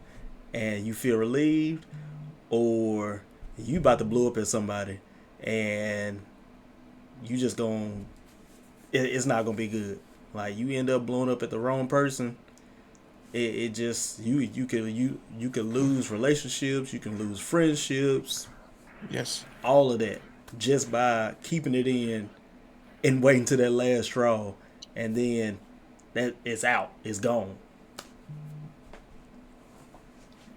and you feel relieved, or you about to blow up at somebody, and you just gonna it's not gonna be good. Like you end up blowing up at the wrong person. It just you could lose relationships, you can lose friendships, Yes. all of that just by keeping it in and waiting to that last straw, and then that it's out, it's gone.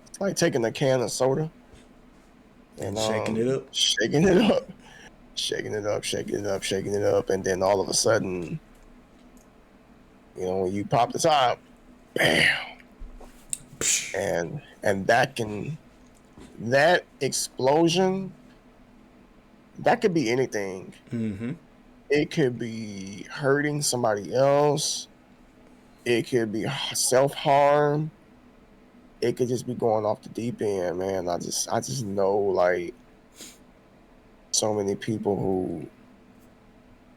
It's like taking a can of soda and And shaking it up. shaking it up, shaking it up, shaking it up, shaking it up, and then all of a sudden, when you pop the top, bam, and that explosion, that could be anything. Mm-hmm. It could be hurting somebody else. It could be self-harm. It could just be going off the deep end, man. I just know, like, so many people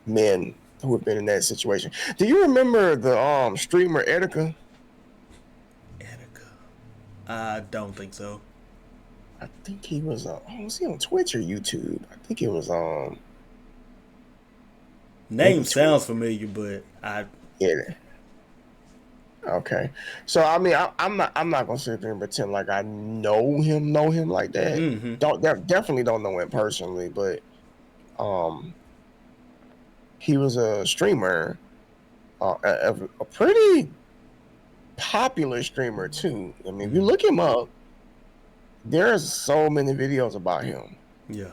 men who have been in that situation. Do you remember the streamer Etika? Attica. I don't think so. I think he was was he on Twitch or YouTube? I think it was Name maybe Twitch. sounds familiar, but I Yeah. Okay. So I mean, I'm not gonna sit there and pretend like I know him like that. mm-hmm. Definitely don't know him personally, but um he was a streamer, a pretty popular streamer too. I mean, if you look him up, there's so many videos about him. Yeah.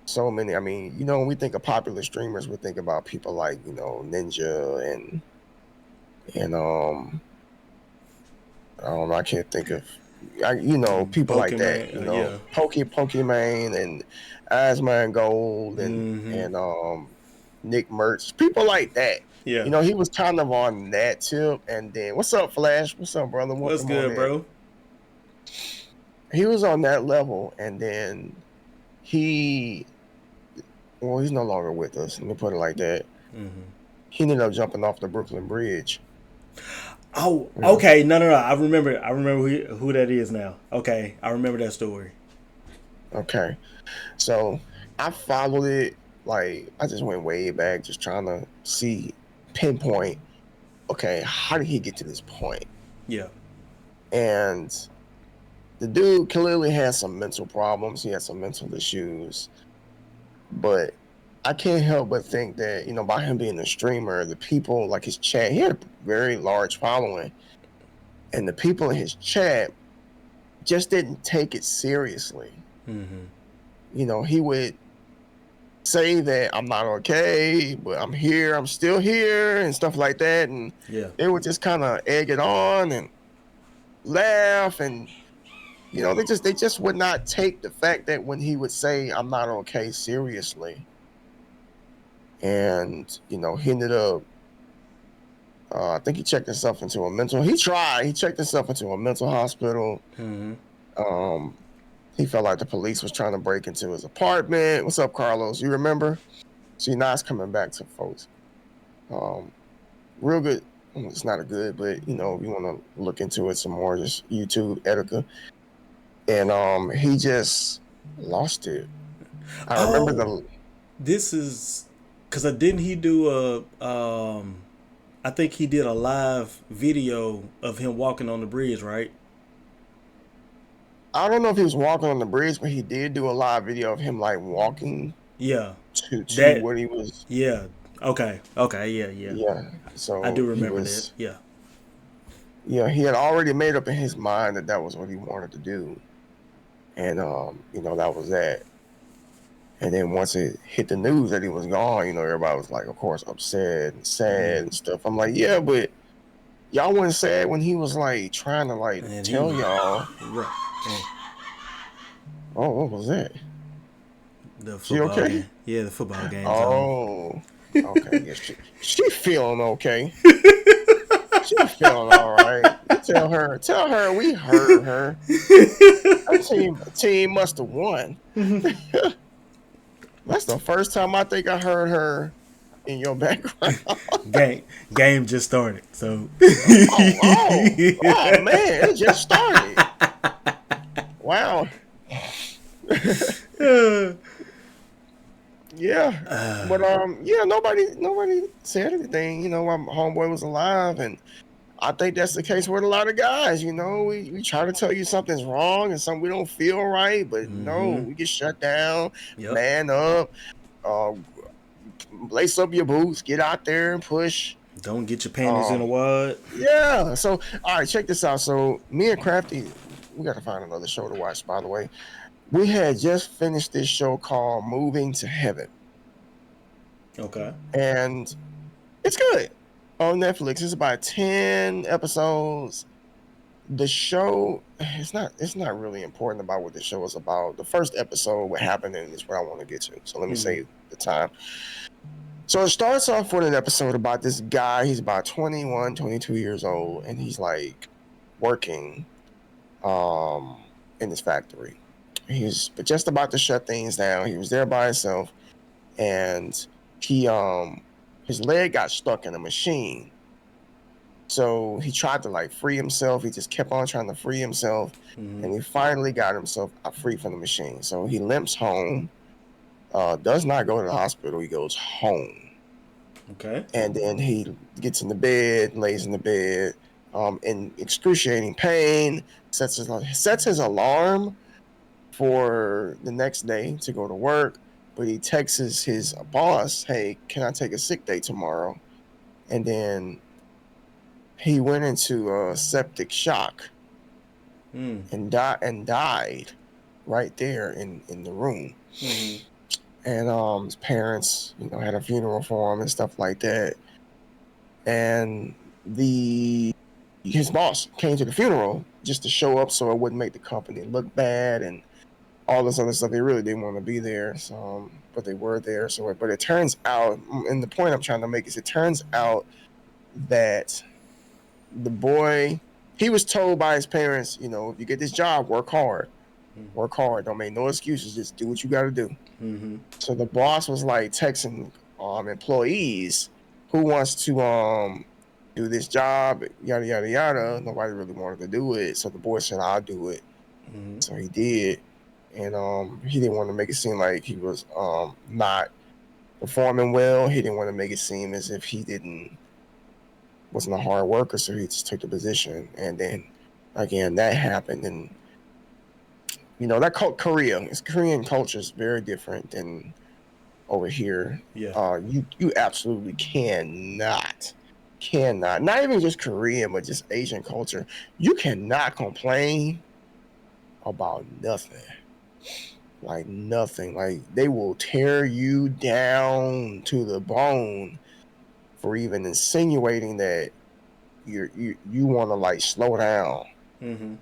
So many. I mean, when we think of popular streamers, we think about people like Ninja and I don't know. I can't think of people like that. Pokemon, yeah. Pokemon and Asman Gold and Nick Mertz, people like that. Yeah. He was kind of on that tip. And then, what's up, Flash? What's up, brother? What's Welcome good, on bro? in. He was on that level, and then he's no longer with us. Let me put it like that. Mm-hmm. He ended up jumping off the Brooklyn Bridge. Oh, okay. No. I remember who that is now. Okay, I remember that story. Okay, so I followed it. Like, I just went way back, just trying to pinpoint. Okay, how did he get to this point? Yeah. And the dude clearly has some mental problems. He has some mental issues, but I can't help but think that, by him being a streamer, the people, like his chat, he had a very large following, and the people in his chat just didn't take it seriously. Mm-hmm. He would say that I'm not okay, but I'm here, I'm still here, and stuff like that. And they would just kind of egg it on and laugh, and they just would not take the fact that when he would say I'm not okay seriously. And he ended up I think he checked himself into a mental he checked himself into a mental hospital. Mm-hmm. He felt like the police was trying to break into his apartment. What's up, Carlos? You remember? See, now it's coming back to folks. Real good. It's not a good, but if you want to look into it some more, just YouTube Etika. And he just lost it. I remember this is because didn't he do I think he did a live video of him walking on the bridge, right? I don't know if he was walking on the bridge, but he did do a live video of him like walking. Yeah. To where he was. Yeah. Okay. Yeah. Yeah. So I do remember that. Yeah. Yeah, he had already made up in his mind that was what he wanted to do, and that was that. And then once it hit the news that he was gone, everybody was like, of course, upset and sad and stuff. I'm like, yeah, but y'all wasn't sad when he was like trying to like tell y'all. Right. Oh, what was that? The football okay? Game. Yeah, the football game. Oh, okay. Yeah, she feeling okay. She feeling all right. Tell her we heard her. Our team must have won. That's the first time I think I heard her in your background. Game just started, so. Oh man, it just started. Wow. Yeah, but yeah, nobody said anything. You know, my homeboy was alive, and I think that's the case with a lot of guys. You know, we try to tell you something's wrong and something we don't feel right, but no, Mm-hmm. we get shut down. Yep. Man up, uh, lace up your boots, get out there and push. Don't get your panties in a Um, wad. yeah. So, all right, check this out. So, me and Crafty, we got to find another show to watch. By the way, we had just finished this show called Moving to Heaven, Okay. and it's good on Netflix. It's about 10 episodes. The show, it's not really important about what the show is about. The first episode, what happened, and is what I want to get to. So let me Mm-hmm. say the time. So it starts off with an episode about this guy. He's about 21, 22 years old, and he's like working in this factory. He's just about to shut things down. He was there by himself, and he his leg got stuck in a machine. So he tried to like free himself. He just kept on trying to free himself, Mm-hmm. and he finally got himself free from the machine. So he limps home. Does not go to the hospital. He goes home. Okay. And then he gets in the bed, lays in the bed, in excruciating pain, sets his alarm for the next day to go to work, but he texts his boss, "Hey, can I take a sick day tomorrow?" And then he went into a septic shock Mm. and died right there in the room. Mm-hmm. And his parents, had a funeral for him and stuff like that. And his boss came to the funeral just to show up so it wouldn't make the company look bad and all this other stuff. They really didn't want to be there, so but they were there. But it turns out, and the point I'm trying to make is, it turns out that the boy, he was told by his parents, if you get this job, work hard, don't make no excuses, just do what you got to do. Mm-hmm. So the boss was like texting employees who wants to do this job, yada yada yada. Nobody really wanted to do it, so the boy said, "I'll do it." Mm-hmm. So he did, and he didn't want to make it seem like he was not performing well. He didn't want to make it seem as if he wasn't a hard worker, so he just took the position. And then again, that happened, and that Korean culture is very different than over here. Yeah. You absolutely cannot, not even just Korean, but just Asian culture. You cannot complain about nothing. Like nothing. Like they will tear you down to the bone for even insinuating that you want to like slow down. Mm-hmm.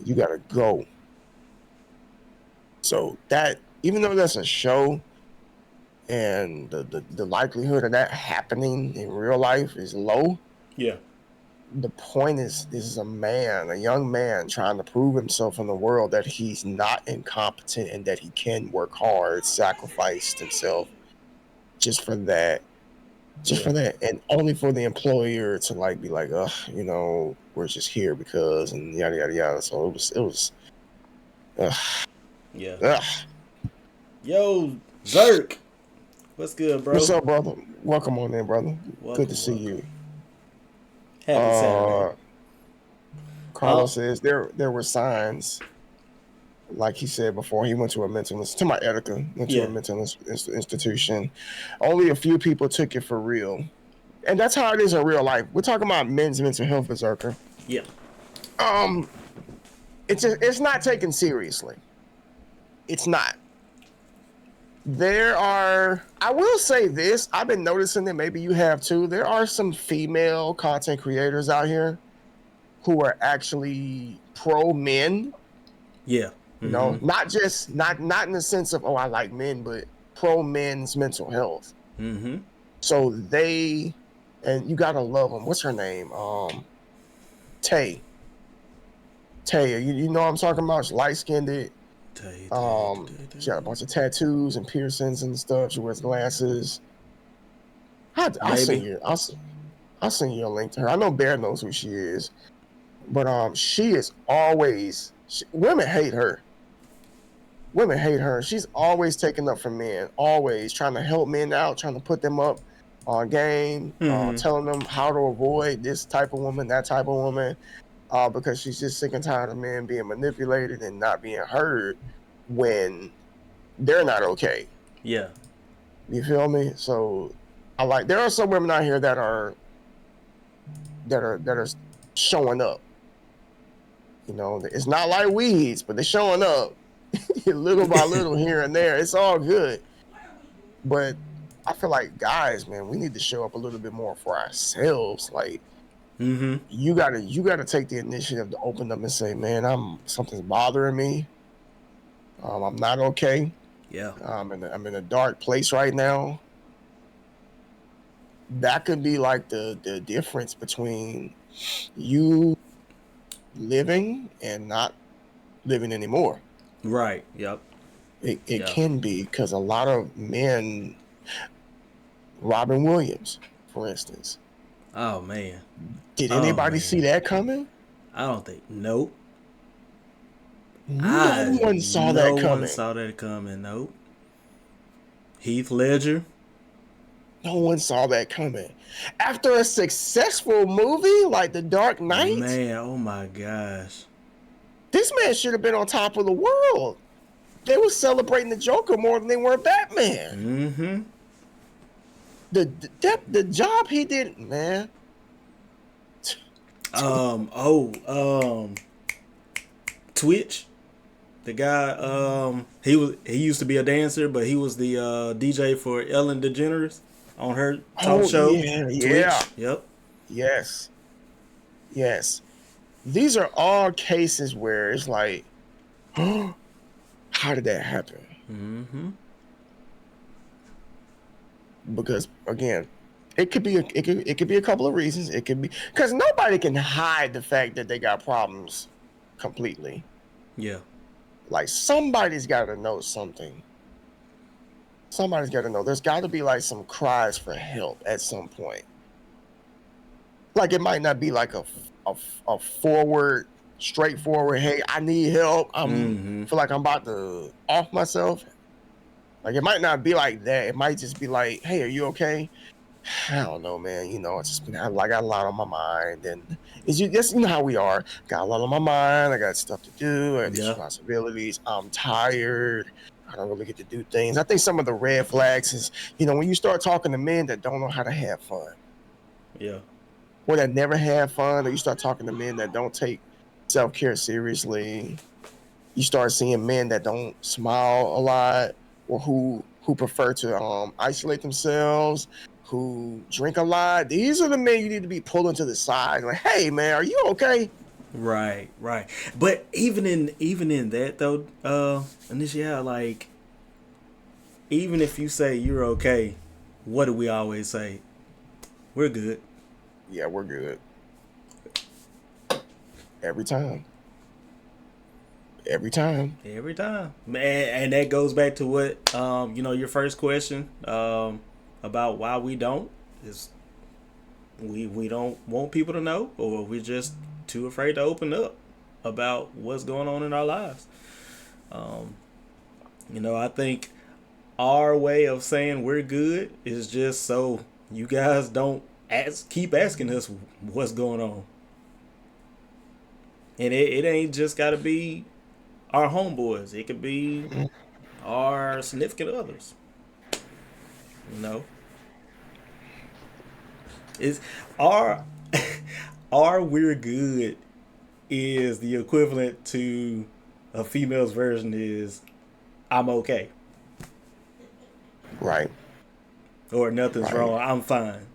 You gotta go. So that, even though that's a show, and the likelihood of that happening in real life is low, Yeah. the point is, this is a young man trying to prove himself in the world that he's not incompetent and that he can work hard, sacrificed himself just for that. Just Yeah. for that, and only for the employer to like be like, we're just here because, and yada yada yada. So ugh, Yeah. ugh. Yo, Zerk. What's good, bro? What's up, brother? Welcome on in, brother. Good to Welcome, see welcome. you. Happy Saturday. Carlos says there were signs, like he said before. He went to a to my Edica, went to a mental institution. Only a few people took it for real, and that's how it is in real life. We're talking about men's mental health, berserker. Yeah. It's not taken seriously. It's not. I will say this, I've been noticing that maybe you have too. There are some female content creators out here who are actually pro men. Yeah. Mm-hmm. Not in the sense of, I like men, but pro men's mental health. Mm-hmm. So and you gotta love them. What's her name? Tay. You know what I'm talking about? She's light-skinned. She got a bunch of tattoos and piercings and stuff. She wears glasses. I'll send you a link to her. I know Bear knows who she is, but she is always. Women hate her. Women hate her. She's always taking up for men, always trying to help men out, trying to put them up on game, Mm-hmm. telling them how to avoid this type of woman, that type of woman, because she's just sick and tired of men being manipulated and not being heard when they're not okay. Yeah. You feel me? So I like there are some women out here that are showing up. You know, it's not like weeds, but they're showing up little by little here and there. It's all good. But I feel like guys, man, we need to show up a little bit more for ourselves. Like Mm-hmm. you gotta take the initiative to open up and say, man, something's bothering me. I'm not okay. Yeah. I'm in a dark place right now. That could be like the difference between you living and not living anymore. Right. Yep. It Yep. can be because a lot of men, Robin Williams, for instance, Oh man. did Oh anybody see man. that coming? I don't think. Nope. No one saw No that one coming. saw that coming. Nope. Heath Ledger. No one saw that coming. After a successful movie like The Dark Knight, Man. Oh my gosh. this man should have been on top of the world. They were celebrating the Joker more than they were Batman. Mm-hmm. The job he did, man. Twitch. The guy, he used to be a dancer, but he was the DJ for Ellen DeGeneres on her talk show. Yeah, Twitch. yeah. Yep. Yes. Yes. These are all cases where it's like, oh, how did that happen? Mm-hmm. Because again, it could be a couple of reasons. It could be because nobody can hide the fact that they got problems completely. Yeah. Like somebody's got to know something. Somebody's got to know. There's got to be like some cries for help at some point. Like it might not be like a forward, straightforward. Hey, I need help. Feel like I'm about to off myself. Like it might not be like that. It might just be like, hey, are you okay? I don't know, man. You know, it's just been I got a lot on my mind, and it's just you know how we are. Got a lot on my mind. I got stuff to do. I got these Yeah. responsibilities. I'm tired. I don't really get to do things. I think some of the red flags is, when you start talking to men that don't know how to have fun, Yeah. or that never have fun, or you start talking to men that don't take self-care seriously. You start seeing men that don't smile a lot, or who prefer to isolate themselves, who drink a lot. These are the men you need to be pulling to the side. Like, hey man, are you okay? Right. Right. But even in that though, Anisha, like, even if you say you're okay, what do we always say? We're good. Yeah, we're good. Every time. Every time. Every time, and that goes back to what your first question about why we don't is we don't want people to know, or we're just too afraid to open up about what's going on in our lives. I think our way of saying we're good is just so you guys don't keep asking us what's going on, and it ain't just got to be our homeboys. It could be our significant others. It's our our we're good is the equivalent to a female's version is I'm okay, Right. or nothing's Right. wrong. I'm fine.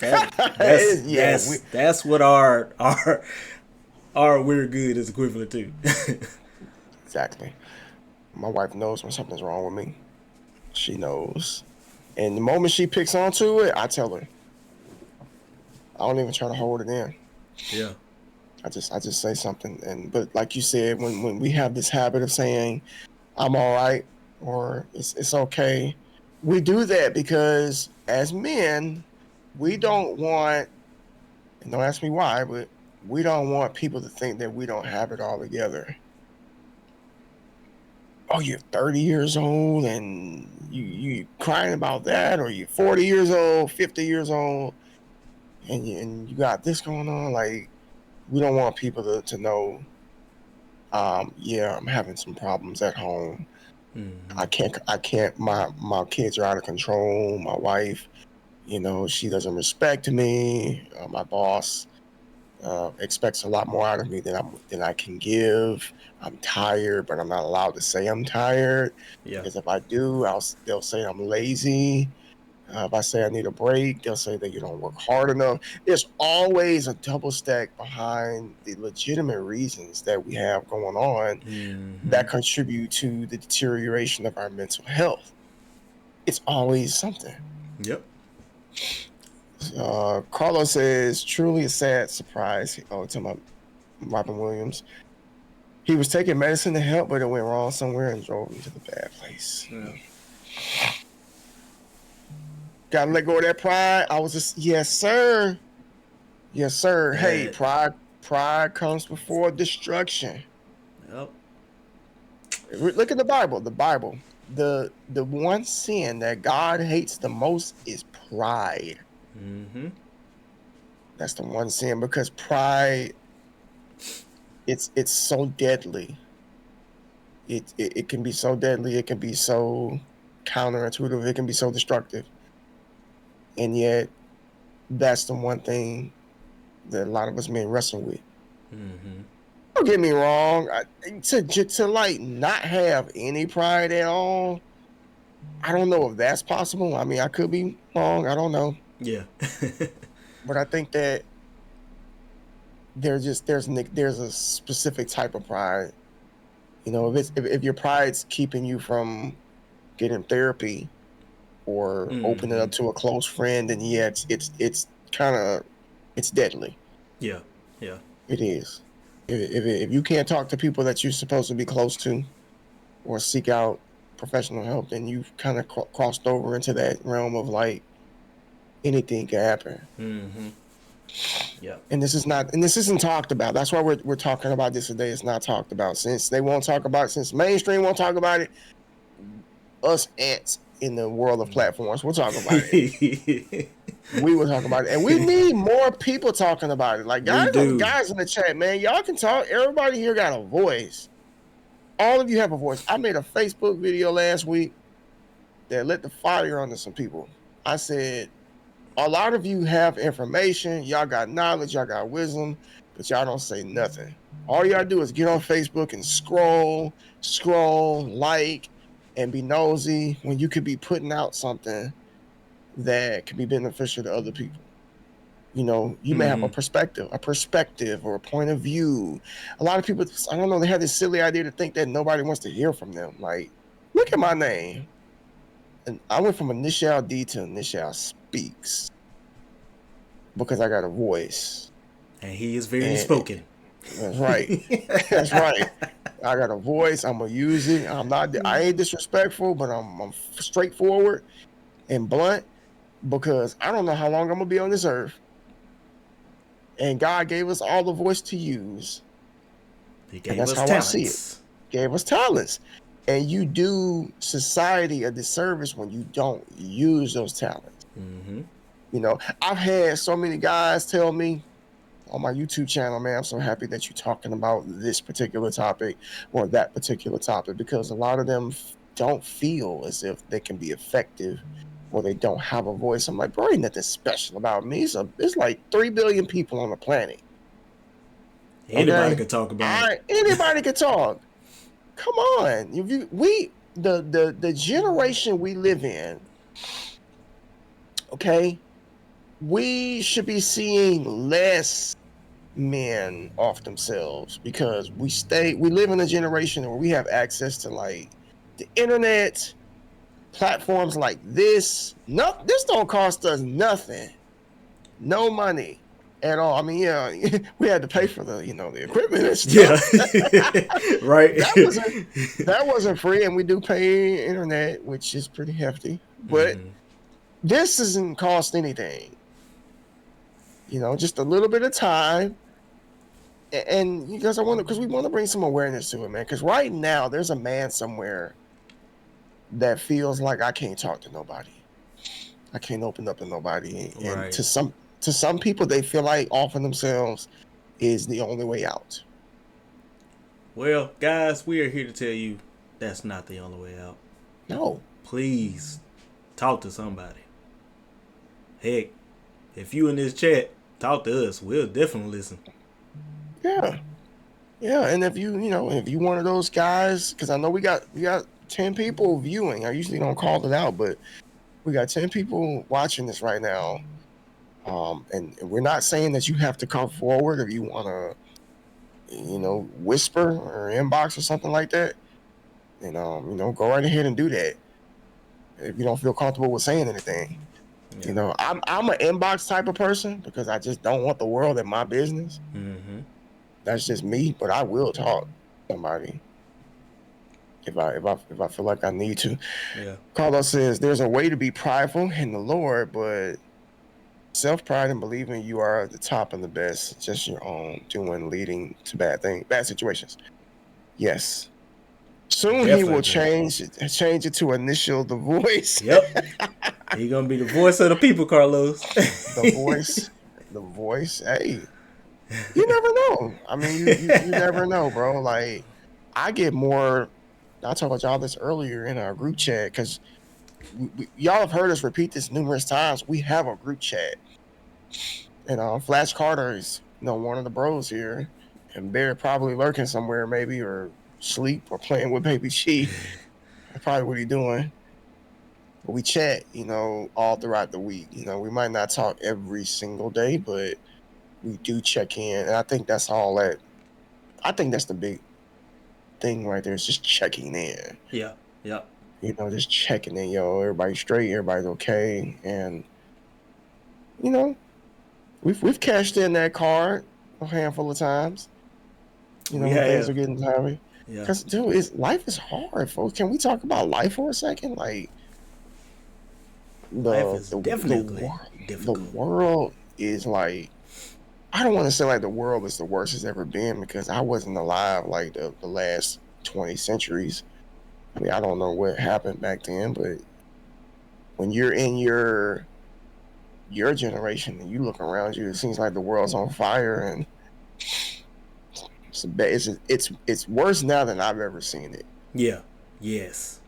That's Yeah, that's what our we're good is equivalent to. exactly. My wife knows when something's wrong with me. She knows. And the moment she picks onto it, I tell her. I don't even try to hold it in. Yeah. I just say something. But like you said, when we have this habit of saying, I'm all right, or it's okay, we do that because as men, we don't want, and don't ask me why, but we don't want people to think that we don't have it all together. oh, you're 30 years old and you crying about that, or you're 40 years old, 50 years old, and you got this going on. Like, we don't want people to know, yeah, I'm having some problems at home. Mm-hmm. I can't, my kids are out of control. My wife, she doesn't respect me. My boss expects a lot more out of me than I can give. I'm tired, but I'm not allowed to say I'm tired, Yeah. because if I do, they'll say I'm lazy. If I say I need a break, they'll say that you don't work hard enough. There's always a double stack behind the legitimate reasons that we have going on Mm-hmm. that contribute to the deterioration of our mental health. It's always something. Yep. Carlos says, truly a sad surprise. Oh, talking about Robin Williams. He was taking medicine to help, but it went wrong somewhere and drove him to the bad place. Yeah. Gotta let go of that pride. I was just, yes, sir. Yes, sir. Hey, That. pride comes before destruction. Yep. Look at the Bible. The Bible. The one sin that God hates the most is pride. Mm-hmm. That's the one sin, because pride, it's so deadly. It can be so deadly. It can be so counterintuitive. It can be so destructive. And yet, that's the one thing that a lot of us men wrestle with. Mm-hmm. Don't get me wrong. To like not have any pride at all, I don't know if that's possible. I mean, I could be wrong. I don't know. Yeah. But I think that there's a specific type of pride. If your pride's keeping you from getting therapy or opening Mm-hmm. up to a close friend, then yeah, it's kind of, it's deadly. Yeah. Yeah. It is. If you can't talk to people that you're supposed to be close to or seek out professional help, then you've kind of crossed over into that realm of like anything can happen. Mm-hmm. Yeah. And this isn't talked about. That's why we're talking about this today. It's not talked about, since they won't talk about it, since mainstream won't talk about it. Us ants in the world of platforms, we'll talk about it. We will talk about it, and we need more people talking about it. Like, We do. guys in the chat, man, y'all can talk. Everybody here got a voice. All of you have a voice. I made a Facebook video last week that lit the fire under some people. I said, a lot of you have information, y'all got knowledge, y'all got wisdom, but y'all don't say nothing. All y'all do is get on Facebook and scroll, like, and be nosy, when you could be putting out something that could be beneficial to other people. You may have Mm-hmm. a perspective or a point of view. A lot of people, I don't know, they have this silly idea to think that nobody wants to hear from them. Like, look at my name. And I went from Initial D to Initial Speaks because I got a voice. And he is very And spoken. that's right. That's right. I got a voice. I'm gonna use it. I ain't disrespectful, but I'm straightforward and blunt, because I don't know how long I'm gonna be on this earth. And God gave us all the voice to use. He And gave that's us how I see it. talents. Gave us talents. And you do society a disservice when you don't use those talents. Mm-hmm. I've had so many guys tell me on my YouTube channel, man, I'm so happy that you're talking about this particular topic or that particular topic, because a lot of them don't feel as if they can be effective, or they don't have a voice. I'm like, bro, ain't nothing special about me. So there's like 3 billion people on the planet. Anybody Okay? could talk about it. Anybody can talk. Come on. The generation we live in, okay, we should be seeing less men off themselves, because we live in a generation where we have access to like the internet, platforms like this. No, this don't cost us nothing. No money at all. I mean, yeah, we had to pay for the equipment and Yeah. stuff. Right. That wasn't free, and we do pay internet, which is pretty hefty. But Mm-hmm. this doesn't cost anything. Just a little bit of time and because we want to bring some awareness to it, man. Because right now there's a man somewhere that feels like I can't talk to nobody. I can't open up to nobody, and Right. to some people, they feel like offering themselves is the only way out. Well, guys, we are here to tell you that's not the only way out. No, Please talk to somebody. Heck, if you in this chat, talk to us. We'll definitely listen. yeah, yeah. And if you one of those guys, because I know we got 10 people viewing. I usually don't call it out, but we got 10 people watching this right now. And we're not saying that you have to come forward if you want to, whisper or inbox or something like that. And go right ahead and do that if you don't feel comfortable with saying anything. Yeah. I'm an inbox type of person because I just don't want the world in my business. Mm-hmm. That's just me, but I will talk to somebody if I feel like I need to. Yeah. Carlos says there's a way to be prideful in the Lord, but self-pride and believing you are at the top and the best, just your own doing leading to bad situations. Yes. Soon he will Definitely. change it to initial the voice. Yep. He gonna be the voice of the people, Carlos. The voice. The voice. Hey, you never know. I mean, you never know, bro. Like I get more. I talked about y'all this earlier in our group chat because y'all have heard us repeat this numerous times. We have a group chat, and Flash Carter is one of the bros here, and they're probably lurking somewhere, maybe or sleep or playing with Baby Chief. That's probably what he's doing. But we chat, all throughout the week. We might not talk every single day, but we do check in, and I think that's all that. I think that's the big thing right there. Is just checking in. Yeah. Yeah. Just checking in, everybody's straight, everybody's okay, and we've cashed in that card a handful of times. We When things have. are getting heavy. Yeah. Because dude, life is hard, folks. Can we talk about life for a second? Like Life the is the definitely the difficult. world is like, I don't want to say like the world is the worst it's ever been because I wasn't alive like the last 20 centuries. I mean, I don't know what happened back then, but when you're in your generation and you look around you, it seems like the world's on fire, and it's worse now than I've ever seen it. Yeah. Yes.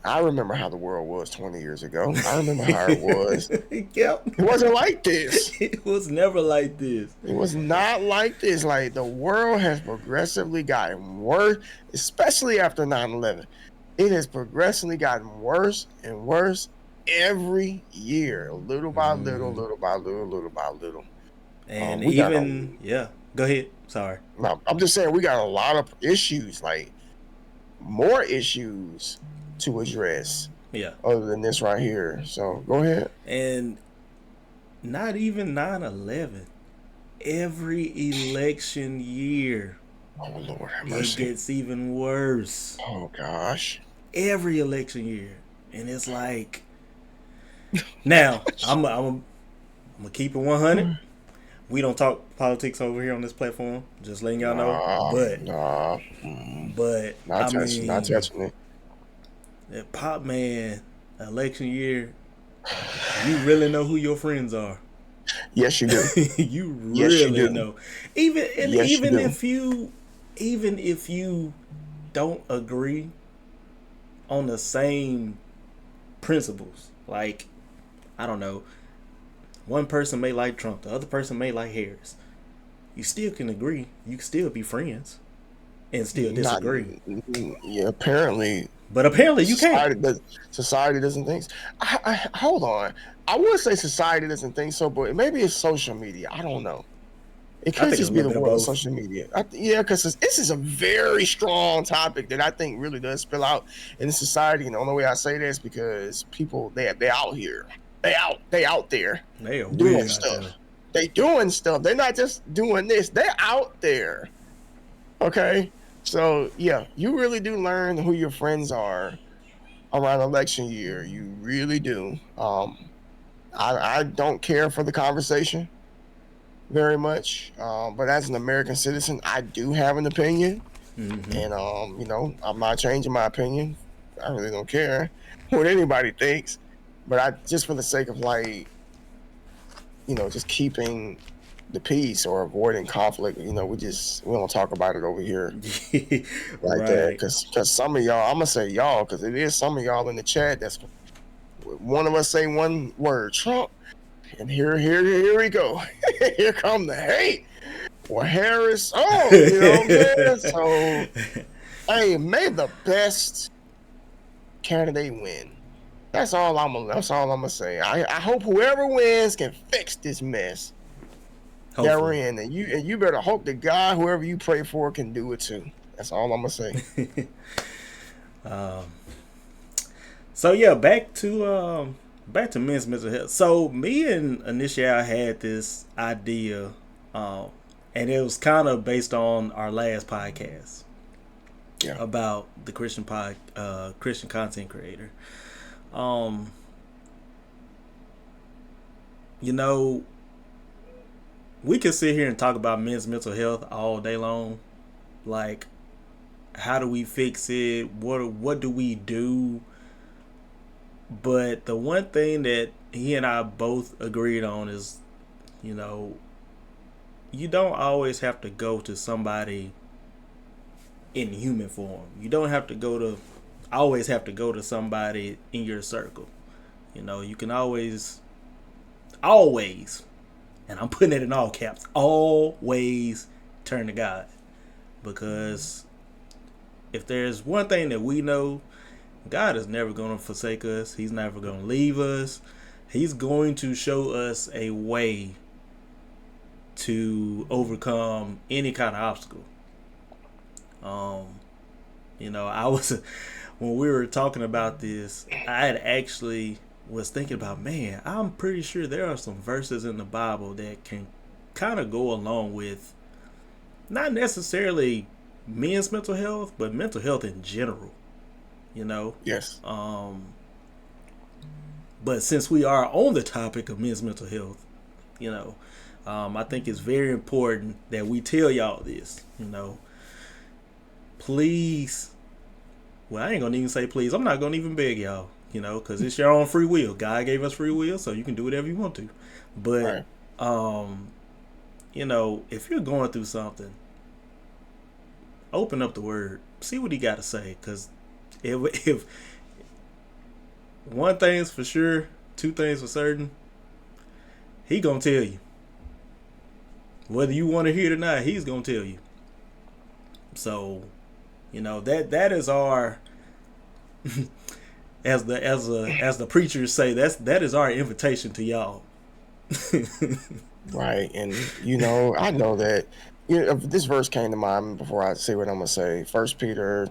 I remember how the world was 20 years ago. I remember how it was. Yep. It wasn't like this. It was never like this. It was not like this. Like the world has progressively gotten worse, especially after 9/11. It has progressively gotten worse and worse every year, little by little, little by little, little by little. And We got even yeah. Go ahead. Sorry. no, I'm just saying we got a lot of issues, like more issues to address Yeah. other than this right here. So go ahead. And not even 9/11. Every election year, Oh Lord have it mercy. gets even worse. Oh gosh. Every election year, and it's like, now I'm gonna keep it 100. We don't talk politics over here on this platform. Just letting y'all know. Nah, But not I touching, not mean, touching it. that Pop Man election year, you really know who your friends are. Yes, you do. You Yes, you really do. know. Even and Yes, you do. even if you don't agree on the same principles, like I don't know, one person may like Trump, the other person may like Harris. You still can agree. You can still be friends and still Not, disagree. yeah, apparently But apparently you can't. society doesn't think. Hold on. I would say society doesn't think so, but maybe it's social media. I don't know. It I could think a just be little the bit of world of both. social media. Yeah, because this is a very strong topic that I think really does spill out in society. And the only way I say this is because people they out here, they out there They are doing weird out stuff. there. They doing stuff. They're not just doing this. They're out there. Okay, so yeah, you really do learn who your friends are around election year. You really do. I don't care for the conversation. very much. But as an American citizen, I do have an opinion, Mm-hmm. and I'm not changing my opinion. I really don't care what anybody thinks, but I just for the sake of like just keeping the peace or avoiding conflict. We don't talk about it over here like that Right. because some of y'all, I'm gonna say y'all because it is some of y'all in the chat that's one of us say one word Trump, and here we go. Here come the hate or Harris. Oh, you know what I'm saying? So hey, may the best candidate win. That's all I'm gonna say. I hope whoever wins can fix this mess that we're Hopefully. in, and you better hope the God whoever you pray for can do it too. That's all I'm gonna say. um, so yeah, back to men's mental health. So me and Initial had this idea, um, and it was kind of based on our last podcast Yeah, about the Christian content creator. Um, you know, we could sit here and talk about men's mental health all day long. Like, how do we fix it? What do we do? But the one thing that he and I both agreed on is, you know, you don't always have to go to somebody in human form. You don't have to go to always have to go to somebody in your circle. You know, you can always, and I'm putting it in all caps, always turn to God. Because if there's one thing that we know, God is never going to forsake us. He's never going to leave us. He's going to show us a way to overcome any kind of obstacle. Um, I was when we were talking about this, I had actually was thinking about, man, I'm pretty sure there are some verses in the Bible that can kind of go along with not necessarily men's mental health, but mental health in general. You know, yes, um, but since we are on the topic of men's mental health, you know, I think it's very important that we tell y'all this. Please. Well, I ain't gonna even say please. I'm not gonna even beg y'all. Because it's your own free will. God gave us free will, so you can do whatever you want to. But, right. um, if you're going through something, open up the Word, see what He got to say. Because if one thing's for sure, two things for certain, He gonna tell you. Whether you want to hear it or not, He's gonna tell you. So, that is our as the preachers say, that is our invitation to y'all. Right. And I know that this verse came to mind before I say what I'm gonna say. First Peter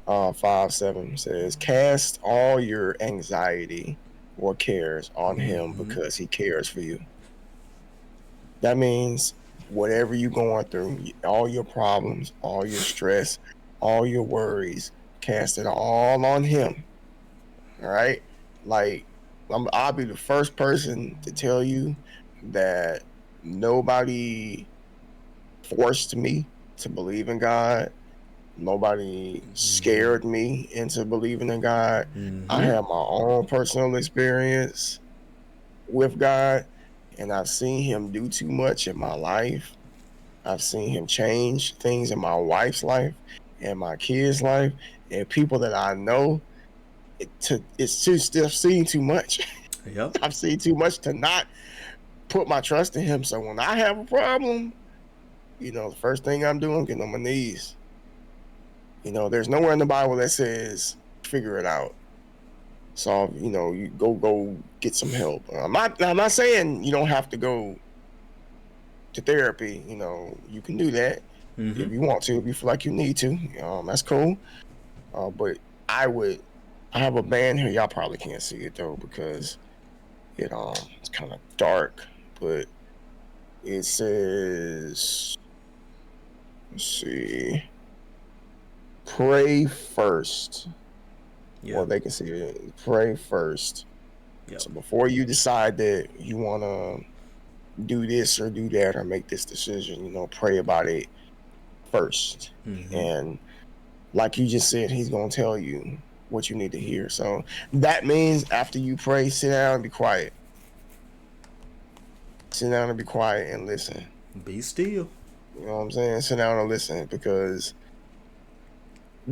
5:7 says, cast all your anxiety or cares on him Mm-hmm. because he cares for you. That means whatever you're going through, all your problems, all your stress, all your worries, cast it all on him. All right. Like I'll be the first person to tell you that nobody forced me to believe in God. Nobody Mm-hmm. scared me into believing in God. I Mm-hmm. have my own personal experience with God, and I've seen him do too much in my life. I've seen him change things in my wife's life and my kids' life and people that I know. It's too still seen too much. Yep. I've seen too much to not put my trust in him. So when I have a problem, the first thing I'm doing, getting on my knees. There's nowhere in the Bible that says figure it out. So you go get some help. I'm not saying you don't have to go to therapy. You can do that Mm-hmm. if you want to, if you feel like you need to. That's cool. But I would. I have a band here. Y'all probably can't see it though because it's kind of dark. But it says, let's see, pray first. Well, Yep. they can see it. Pray first. Yep. So before you decide that you want to do this or do that or make this decision. Pray about it first. Mm-hmm. And like you just said, he's gonna tell you what you need to hear. So that means after you pray, sit down and be quiet. Sit down and be quiet and listen. Be still. You know what I'm saying? Sit down and listen, because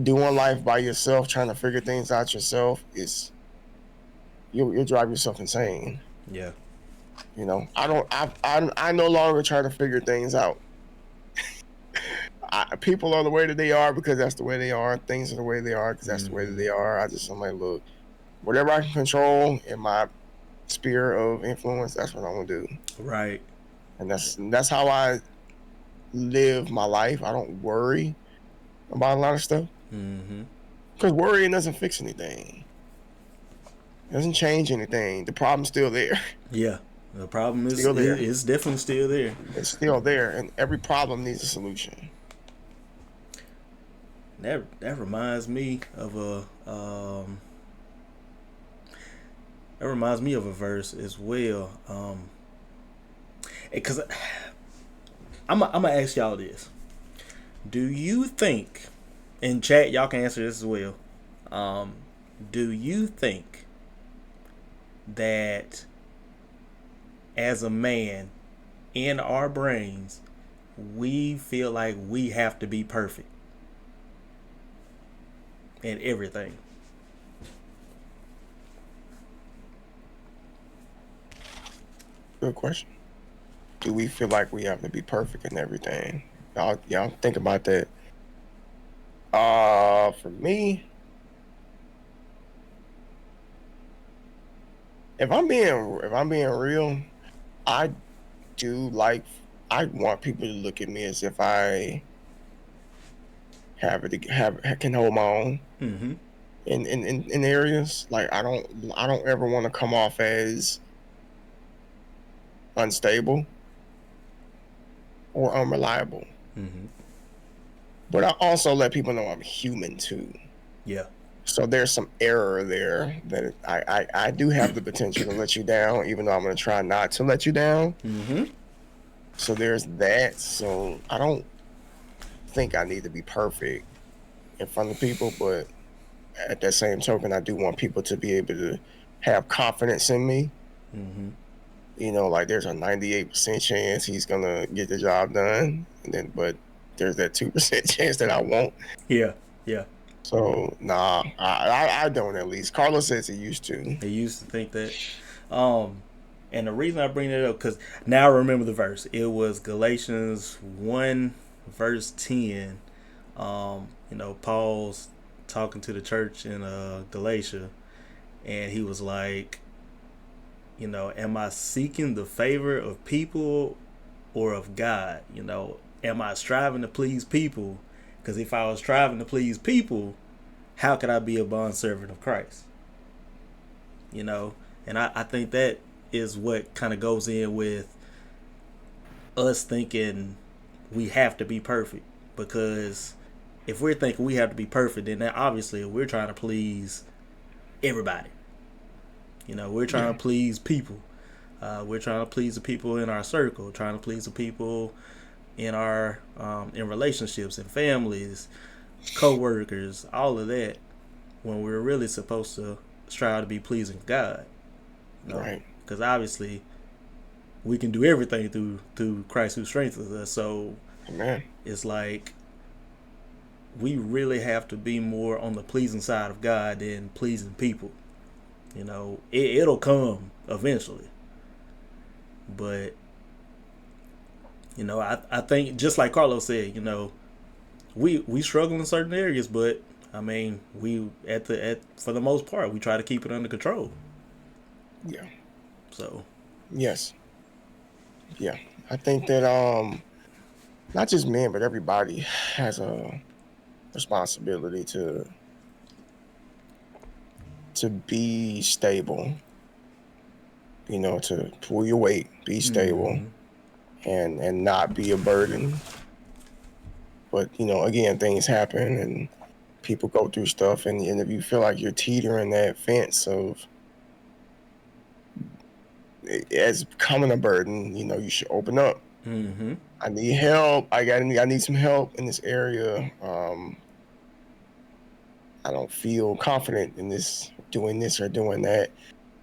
doing life by yourself, trying to figure things out yourself, is you'll drive yourself insane. Yeah. I no longer try to figure things out. People are the way that they are because that's the way they are. Things are the way they are because that's the way that they are. I'm like, look, whatever I can control in my sphere of influence, that's what I'm gonna do. Right. And that's how I live my life. I don't worry about a lot of stuff, Mm-hmm. because worrying doesn't fix anything. It doesn't change anything. The problem's still there. Yeah. The problem is Still there. it's definitely still there. It's still there, and every problem needs a solution. That reminds me of a verse as well. Because I'm gonna ask y'all this: do you think, in chat y'all can answer this as well? Do you think that as a man, in our brains, we feel like we have to be perfect in everything? Good question. Do we feel like we have to be perfect in everything? Y'all think about that. For me, if I'm being real, I I want people to look at me as if I can hold my own Mm-hmm. in areas. Like I don't ever want to come off as unstable or unreliable. Mm-hmm. But I also let people know I'm human too. Yeah. So there's some error there that I do have the potential to let you down, even though I'm going to try not to let you down. Mm-hmm. So there's that. So I don't think I need to be perfect in front of people, but at that same token, I do want people to be able to have confidence in me. Mm-hmm. Like there's a 98% chance he's going to get the job done. But there's that 2% chance that I won't. Yeah. Yeah. So nah, I don't, at least. Carlos says he used to. They used to think that. And the reason I bring it up, because now I remember the verse. It was Galatians 1, verse 10. Paul's talking to the church in Galatia, and he was like, am I seeking the favor of people or of God? Am I striving to please people? Because if I was striving to please people, how could I be a bondservant of Christ? And I think that is what kind of goes in with us thinking we have to be perfect. Because if we're thinking we have to be perfect, then obviously we're trying to please everybody. We're trying to please people. We're trying to please the people in our circle, trying to please the people in our in relationships and families, co-workers, all of that, when we're really supposed to strive to be pleasing God. Right. Because obviously we can do everything through Christ who strengthens us. So Amen. It's like we really have to be more on the pleasing side of God than pleasing people. It'll come eventually. But I think, just like Carlos said, we struggle in certain areas, but I mean, we for the most part, we try to keep it under control. Yeah. So. Yes. Yeah. I think that not just men, but everybody has a responsibility to be stable. To pull your weight, be stable, and not be a burden. But again, things happen and people go through stuff, and if you feel like you're teetering that fence of as becoming a burden, you should open up. Mm-hmm. I need help. I need some help in this area. I don't feel confident in this or doing that.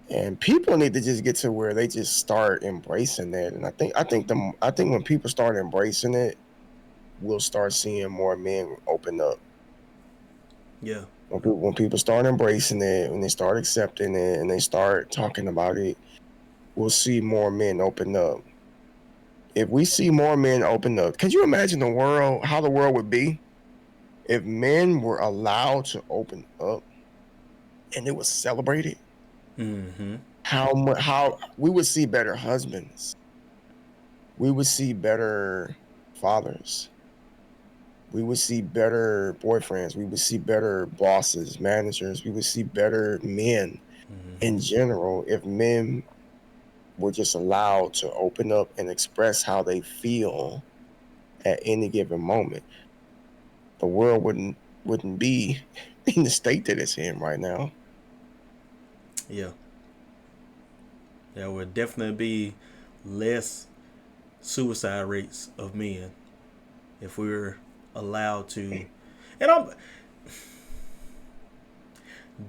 And people need to just get to where they just start embracing that. And I think when people start embracing it, we'll start seeing more men open up. Yeah. When people start embracing it, when they start accepting it, and they start talking about it, we'll see more men open up. If we see more men open up, could you imagine how the world would be if men were allowed to open up and it was celebrated? Mm-hmm. How we would see better husbands, we would see better fathers, we would see better boyfriends, we would see better bosses, managers, we would see better men in Mm-hmm. general if men were just allowed to open up and express how they feel at any given moment. The world wouldn't be in the state that it's in right now. Yeah. There would definitely be less suicide rates of men if we were allowed to. And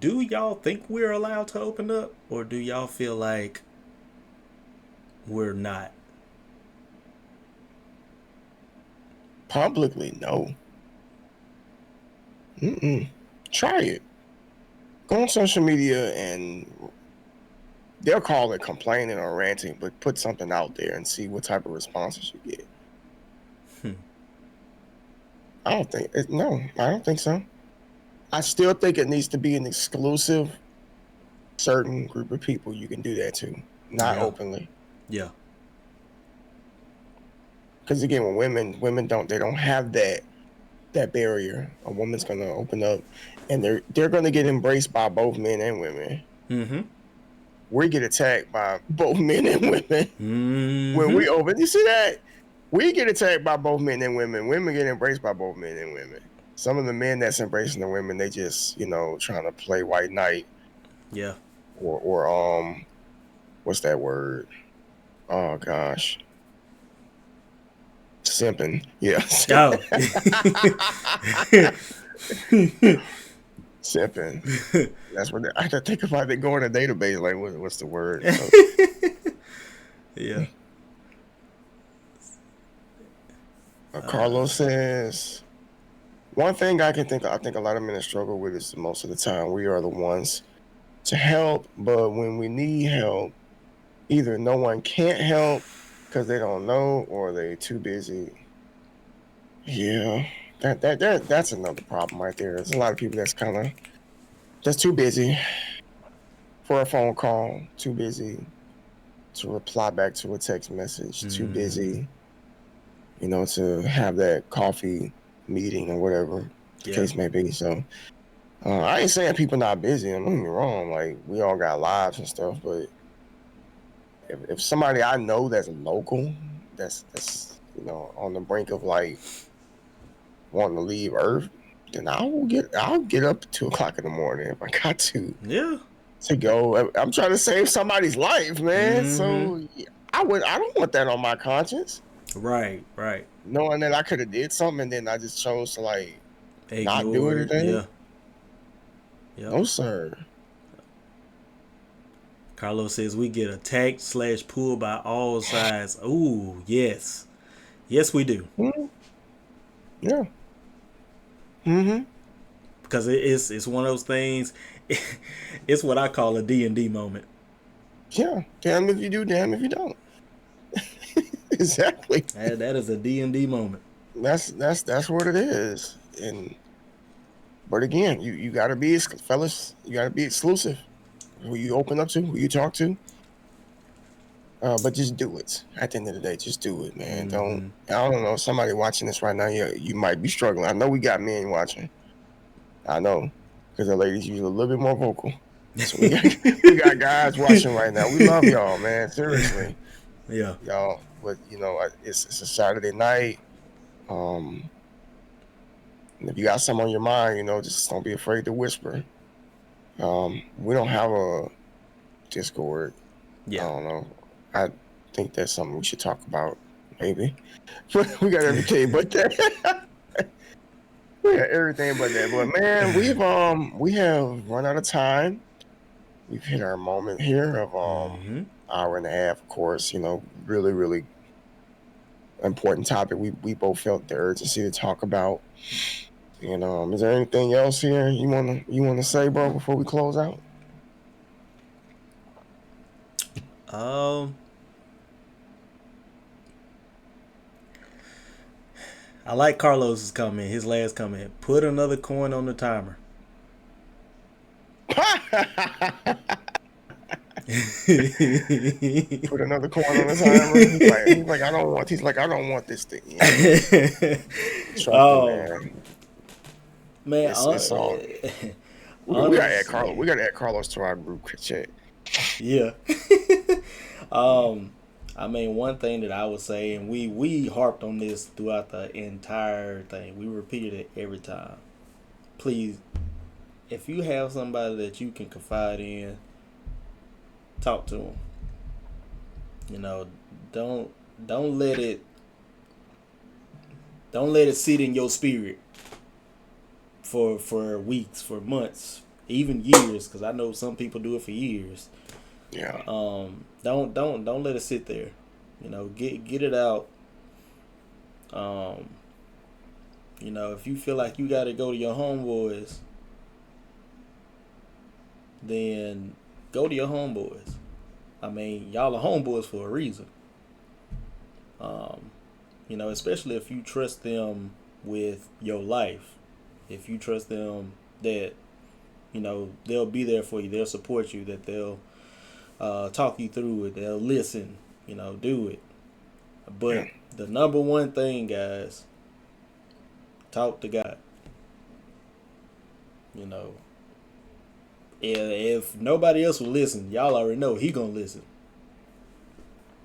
do y'all think we're allowed to open up, or do y'all feel like we're not? Publicly, no. Mm-mm. Try it. Go on social media and they'll call it complaining or ranting, but put something out there and see what type of responses you get. Hmm. No, I don't think so. I still think it needs to be an exclusive certain group of people you can do that to, not Yeah. openly. Yeah. Because again, when women don't have that barrier. A woman's gonna open up, and they're gonna get embraced by both men and women. Mm-hmm. We get attacked by both men and women when Mm-hmm. we open. You see that? We get attacked by both men and women. Women get embraced by both men and women. Some of the men that's embracing the women, they just trying to play white knight Yeah. or what's that word? Oh gosh, simping. Yeah, Oh. simping. That's what I have to think about. It go in a database. Like, what's the word? So, Yeah. Carlos says one thing I can think. I think a lot of men struggle with is most of the time we are the ones to help, but when we need help, either no one can't help because they don't know or they too busy. Yeah, that's another problem right there. There's a lot of people that's kind of just too busy for a phone call, too busy to reply back to a text message, too Mm-hmm. busy, to have that coffee meeting or whatever the Yeah. case may be. So I ain't saying people not busy. Don't get me wrong. Like, we all got lives and stuff, but if somebody I know that's local, that's on the brink of like wanting to leave Earth, then I'll get up at 2 o'clock in the morning if I got Yeah. to go. I'm trying to save somebody's life, man. Mm-hmm. So yeah, I don't want that on my conscience, Right. Right. knowing that I could have did something and then I just chose to like not do Ignore it. anything. Yeah. Yep. No, sir. Carlos says we get attacked / pulled by all sides. Ooh, yes. Yes, we do. Mhm. Yeah. Mm-hmm. Because it's one of those things. It's what I call a D&D moment. Yeah. Damn if you do, damn if you don't. Exactly. That is a D&D moment. That's what it is. But again, you gotta be, fellas. You gotta be exclusive. Who you open up to, who you talk to. But just do it. At the end of the day, just do it, man. Mm-hmm. I don't know. Somebody watching this right now, you might be struggling. I know we got men watching. I know, because the ladies usually a little bit more vocal. So we got guys watching right now. We love y'all, man. Seriously, Yeah. y'all. But it's a Saturday night. And if you got something on your mind, just don't be afraid to whisper. We don't have a Discord. I Yeah. don't know. I think that's something we should talk about. Maybe we got everything but that. We got everything but that. But man, we have run out of time. We've hit our moment here of hour and a half. Of course, really really important topic. We both felt the urgency to talk about. And is there anything else here you wanna say, bro, before we close out? Um, I like Carlos's comment. His last comment. Put another coin on the timer. Put another coin on the timer. He's like, I don't want this thing. Trust me, Oh man. man, It's all. We gotta add Carlos. We honestly, gotta add Carlos to our group chat. yeah. um, I mean, one thing that I would say, and we harped on this throughout the entire thing. We repeated it every time. Please, if you have somebody that you can confide in, talk to them. You know, don't don't let it don't let it sit in your spirit for weeks, for months, even years. Because I know some people do it for years. Yeah, Don't let it sit there. You know, get it out. Um, you know, if you feel like you got to go to your homeboys, then go to your homeboys. I mean, y'all are homeboys for a reason. Um, you know, especially if you trust them with your life. If you trust them that, you know, they'll be there for you, they'll support you, that they'll talk you through it, they'll listen, you know, do it. yeah, But the number one thing, guys, talk to God. You know, if nobody else will listen, y'all already know he gonna listen.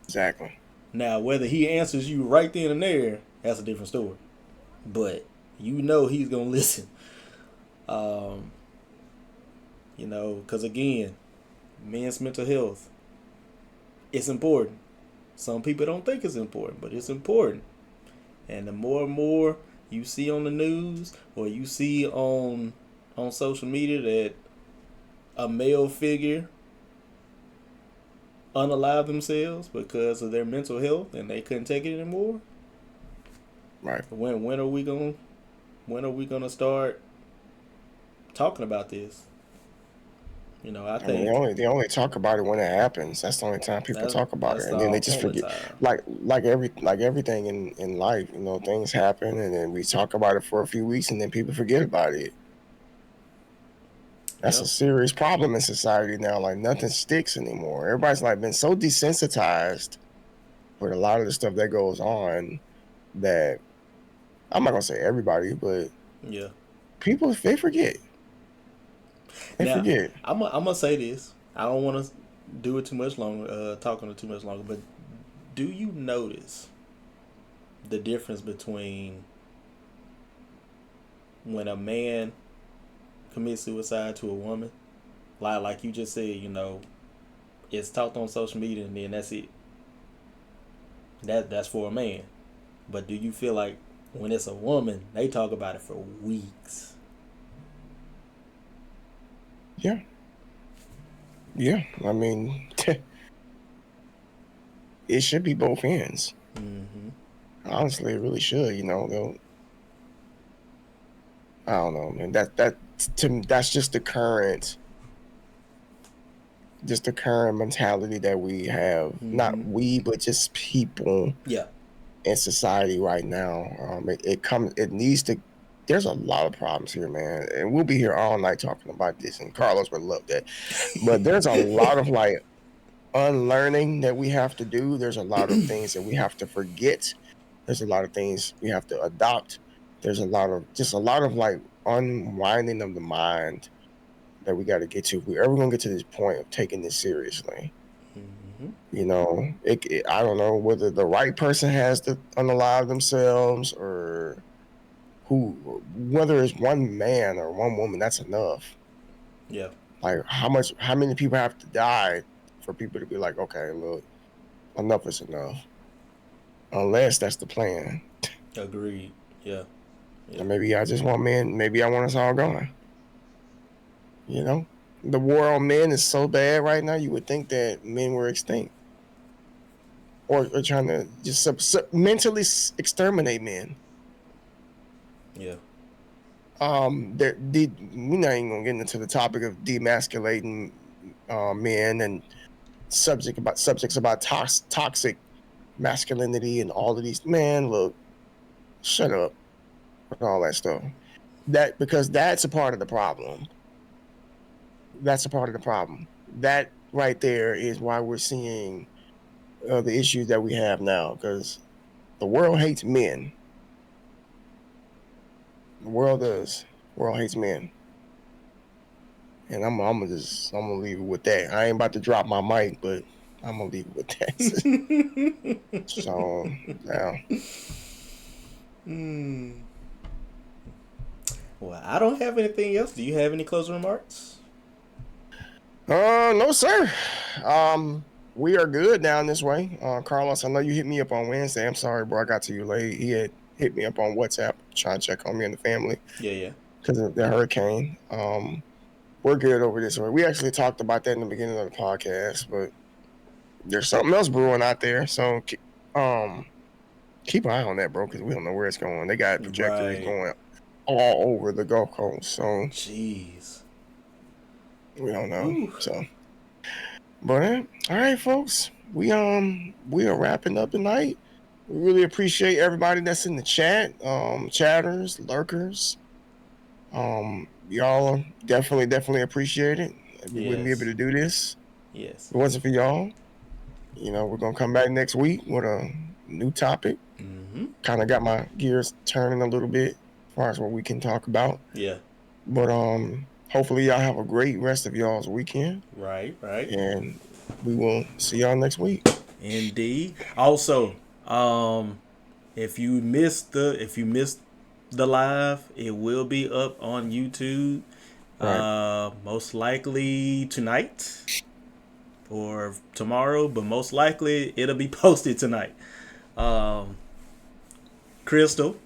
exactly. Now, whether he answers you right then and there, that's a different story. But you know he's gonna listen. Um, you know, because again, men's mental health, it's important. Some people don't think it's important, but it's important. And the more and more you see on the news or you see on social media that a male figure unalive themselves because of their mental health and they couldn't take it anymore, Right. when are we gonna start talking about this? You know, I I mean, they think only they only talk about it when it happens. That's the only time people that talk about it, that's the and then they just only forget. time. Like everything in life, things happen, and then we talk about it for a few weeks, and then people forget about it. That's a Yep. serious problem in society now. Like nothing sticks anymore. Everybody's like been so desensitized with a lot of the stuff that goes on that I'm not gonna say everybody, but Yeah. people they forget. They Now, forget. I'm gonna say this. I don't want to do it too much longer. Talk on it too much longer. But do you notice the difference between when a man commits suicide to a woman? Like you just said, you know, it's talked on social media and then that's it. That's for a man. But do you feel like when it's a woman, they talk about it for weeks? Yeah, yeah. I mean, it should be both ends. Mm-hmm. Honestly, it really should. I don't know, man. That's just the current mentality that we have. Not Mm-hmm. we, but just people Yeah. in society right now. It needs to. There's a lot of problems here, man, and we'll be here all night talking about this. And Carlos would love that. But there's a lot of like unlearning that we have to do. There's a lot of things that we have to forget. There's a lot of things we have to adopt. There's a lot of like unwinding of the mind that we got to get to. If we ever gonna get to this point of taking this seriously, Mm-hmm. I don't know whether the right person has to unalive themselves or whether it's one man or one woman. That's enough. Yeah. Like how many people have to die for people to be like, okay, look. enough is enough. Unless that's the plan. Agreed. Yeah. Yeah. And maybe I just want men. Maybe I want us all gone. You know, the war on men is so bad right now. You would think that men were extinct, or trying to just mentally exterminate men. Yeah. We're not even gonna get into the topic of demasculating men and subjects about toxic masculinity and all of these. Man, look, shut up with all that stuff. Because that's a part of the problem. That's a part of the problem. That right there is why we're seeing the issues that we have now. Because the world hates men. The world does. The world hates men. And I'm gonna leave it with that. I ain't about to drop my mic, but I'm gonna leave it with that. So now, Well, I don't have anything else. Do you have any closing remarks? no sir. We are good down this way. Carlos, I know you hit me up on Wednesday. I'm sorry, bro. I got to you late. He had hit me up on WhatsApp trying to check on me and the family Yeah, yeah. because of the hurricane. We're good over this way. We actually talked about that in the beginning of the podcast, but there's something else brewing out there. So, keep an eye on that, bro, because we don't know where it's going. They got trajectories Right. going all over the Gulf Coast, so Jeez. we don't know. Whew. So, but all right, folks, we are wrapping up tonight. We really appreciate everybody that's in the chat, chatters, lurkers. Y'all are definitely appreciate it. We wouldn't be able Yes. to do this Yes. if it wasn't for y'all. We're gonna come back next week with a new topic. Mm-hmm. Kind of got my gears turning a little bit as far as what we can talk about. Yeah. But hopefully y'all have a great rest of y'all's weekend. Right. Right. And we will see y'all next week. Indeed. Also, if you missed the live, it will be up on YouTube. Right. Most likely tonight or tomorrow, but most likely it'll be posted tonight. Crystal,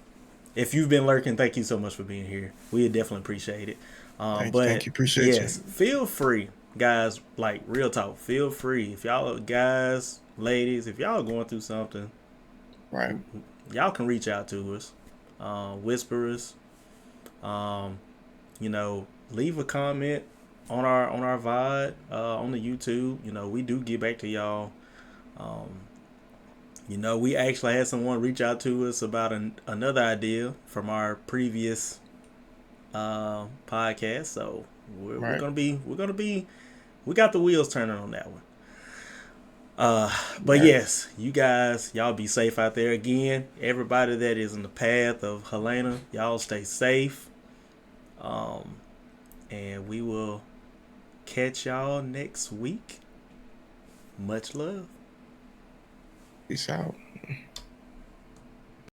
if you've been lurking, thank you so much for being here. We definitely appreciate it. Thank you. Appreciate yes, you. feel free, guys. Like real talk, feel free. If y'all are guys, ladies, if y'all are going through something, Right. y'all can reach out to us, whisperers. Leave a comment on our VOD on the YouTube. We do get back to y'all. We actually had someone reach out to us about another idea from our previous podcast. So we're Right. gonna be we got the wheels turning on that one. But Yeah. yes, you guys, y'all be safe out there. Again, everybody that is in the path of Helena, y'all stay safe. And we will catch y'all next week. Much love. Peace out.